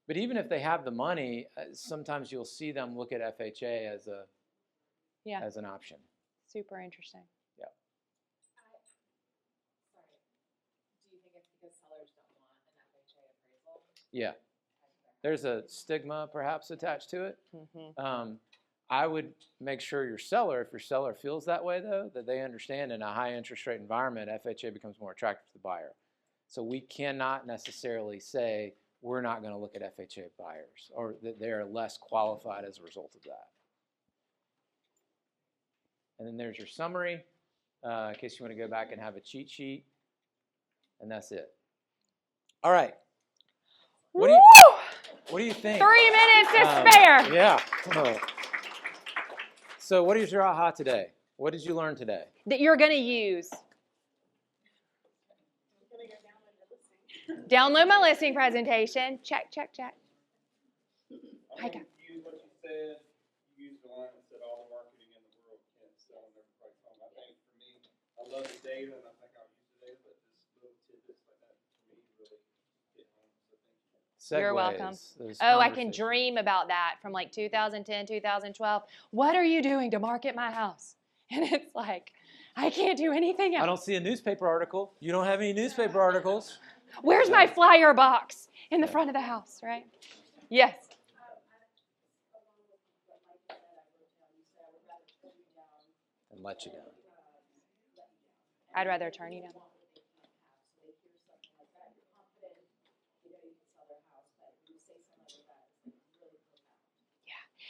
But even if they have the money, sometimes you'll see them look at FHA as an option. Super interesting. Yeah. Sorry. Do you think it's because sellers don't want an FHA appraisal? Yeah. There's a stigma perhaps attached to it. Mm-hmm. I would make sure your seller, if your seller feels that way though, that they understand in a high interest rate environment, FHA becomes more attractive to the buyer. So we cannot necessarily say we're not going to look at FHA buyers or that they are less qualified as a result of that. And then there's your summary, in case you want to go back and have a cheat sheet. And that's it. All right. What do you think? 3 minutes to spare. Yeah. So what is your aha today? What did you learn today? That you're going to use. Download my listing presentation. Check. I think you use what you said. You used the line that said all the marketing in the world can't sell in every price home. I think for me, I love the data and I think I'll use the data, but just little tidbits like that for me really hit home. So thank you. You're welcome. those Oh, I can conversations. dream about that from like 2010, 2012. What are you doing to market my house? And it's like, I can't do anything else. I don't see a newspaper article. You don't have any newspaper articles. Where's my flyer box? In the front of the house, right? Yes. And let you down. I'd rather turn you down.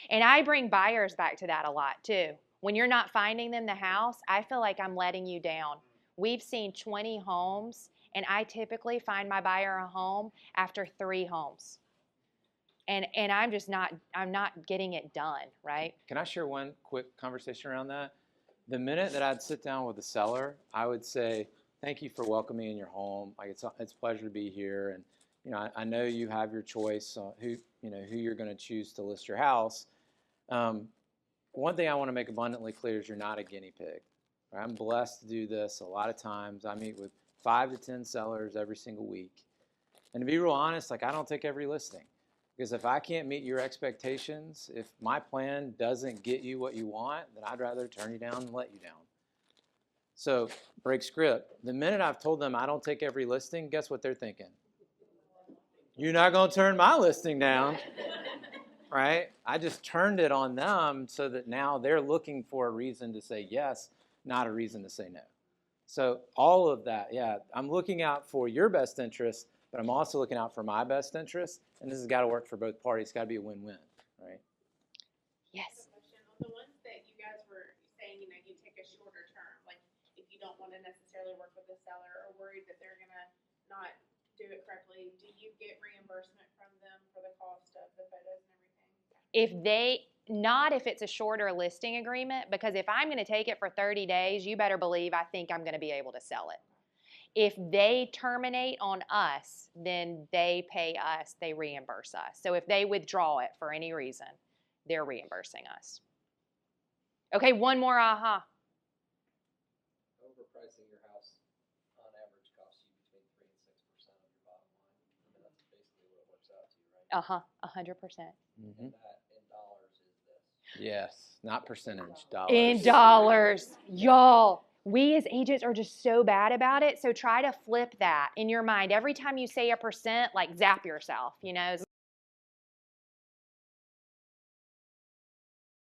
And I bring buyers back to that a lot too. When you're not finding them the house, I feel like I'm letting you down. We've seen 20 homes, and I typically find my buyer a home after 3 homes. And I'm not getting it done, right? Can I share one quick conversation around that? The minute that I'd sit down with the seller, I would say, thank you for welcoming me in your home. Like it's a pleasure to be here. And you know, I know you have your choice on who you're going to choose to list your house. One thing I want to make abundantly clear is you're not a guinea pig. Right? I'm blessed to do this a lot of times. I meet with 5 to 10 sellers every single week. And to be real honest, like I don't take every listing. Because if I can't meet your expectations, if my plan doesn't get you what you want, then I'd rather turn you down and let you down. So, break script. The minute I've told them I don't take every listing, guess what they're thinking? You're not going to turn my listing down, right? I just turned it on them so that now they're looking for a reason to say yes, not a reason to say no. So all of that, yeah, I'm looking out for your best interest, but I'm also looking out for my best interest, and this has got to work for both parties. It's got to be a win-win, right? Yes. On the ones that you guys were saying, you take a shorter term, like if you don't want to necessarily work with the seller or worried that they're gonna not do it correctly, do you get reimbursement from them for the cost of the photos and everything? Not if it's a shorter listing agreement, because if I'm going to take it for 30 days, you better believe I think I'm going to be able to sell it. If they terminate on us, then they pay us, they reimburse us. So if they withdraw it for any reason, they're reimbursing us. Okay, one more aha. Overpricing your house on average costs you between 3 and 6% of your bottom line. I mean, that's basically what it works out to, right? 100%. Mm-hmm. And that in dollars is this. Yes, not percentage, dollars. In dollars. Y'all, we as agents are just so bad about it. So try to flip that in your mind. Every time you say a percent, like zap yourself,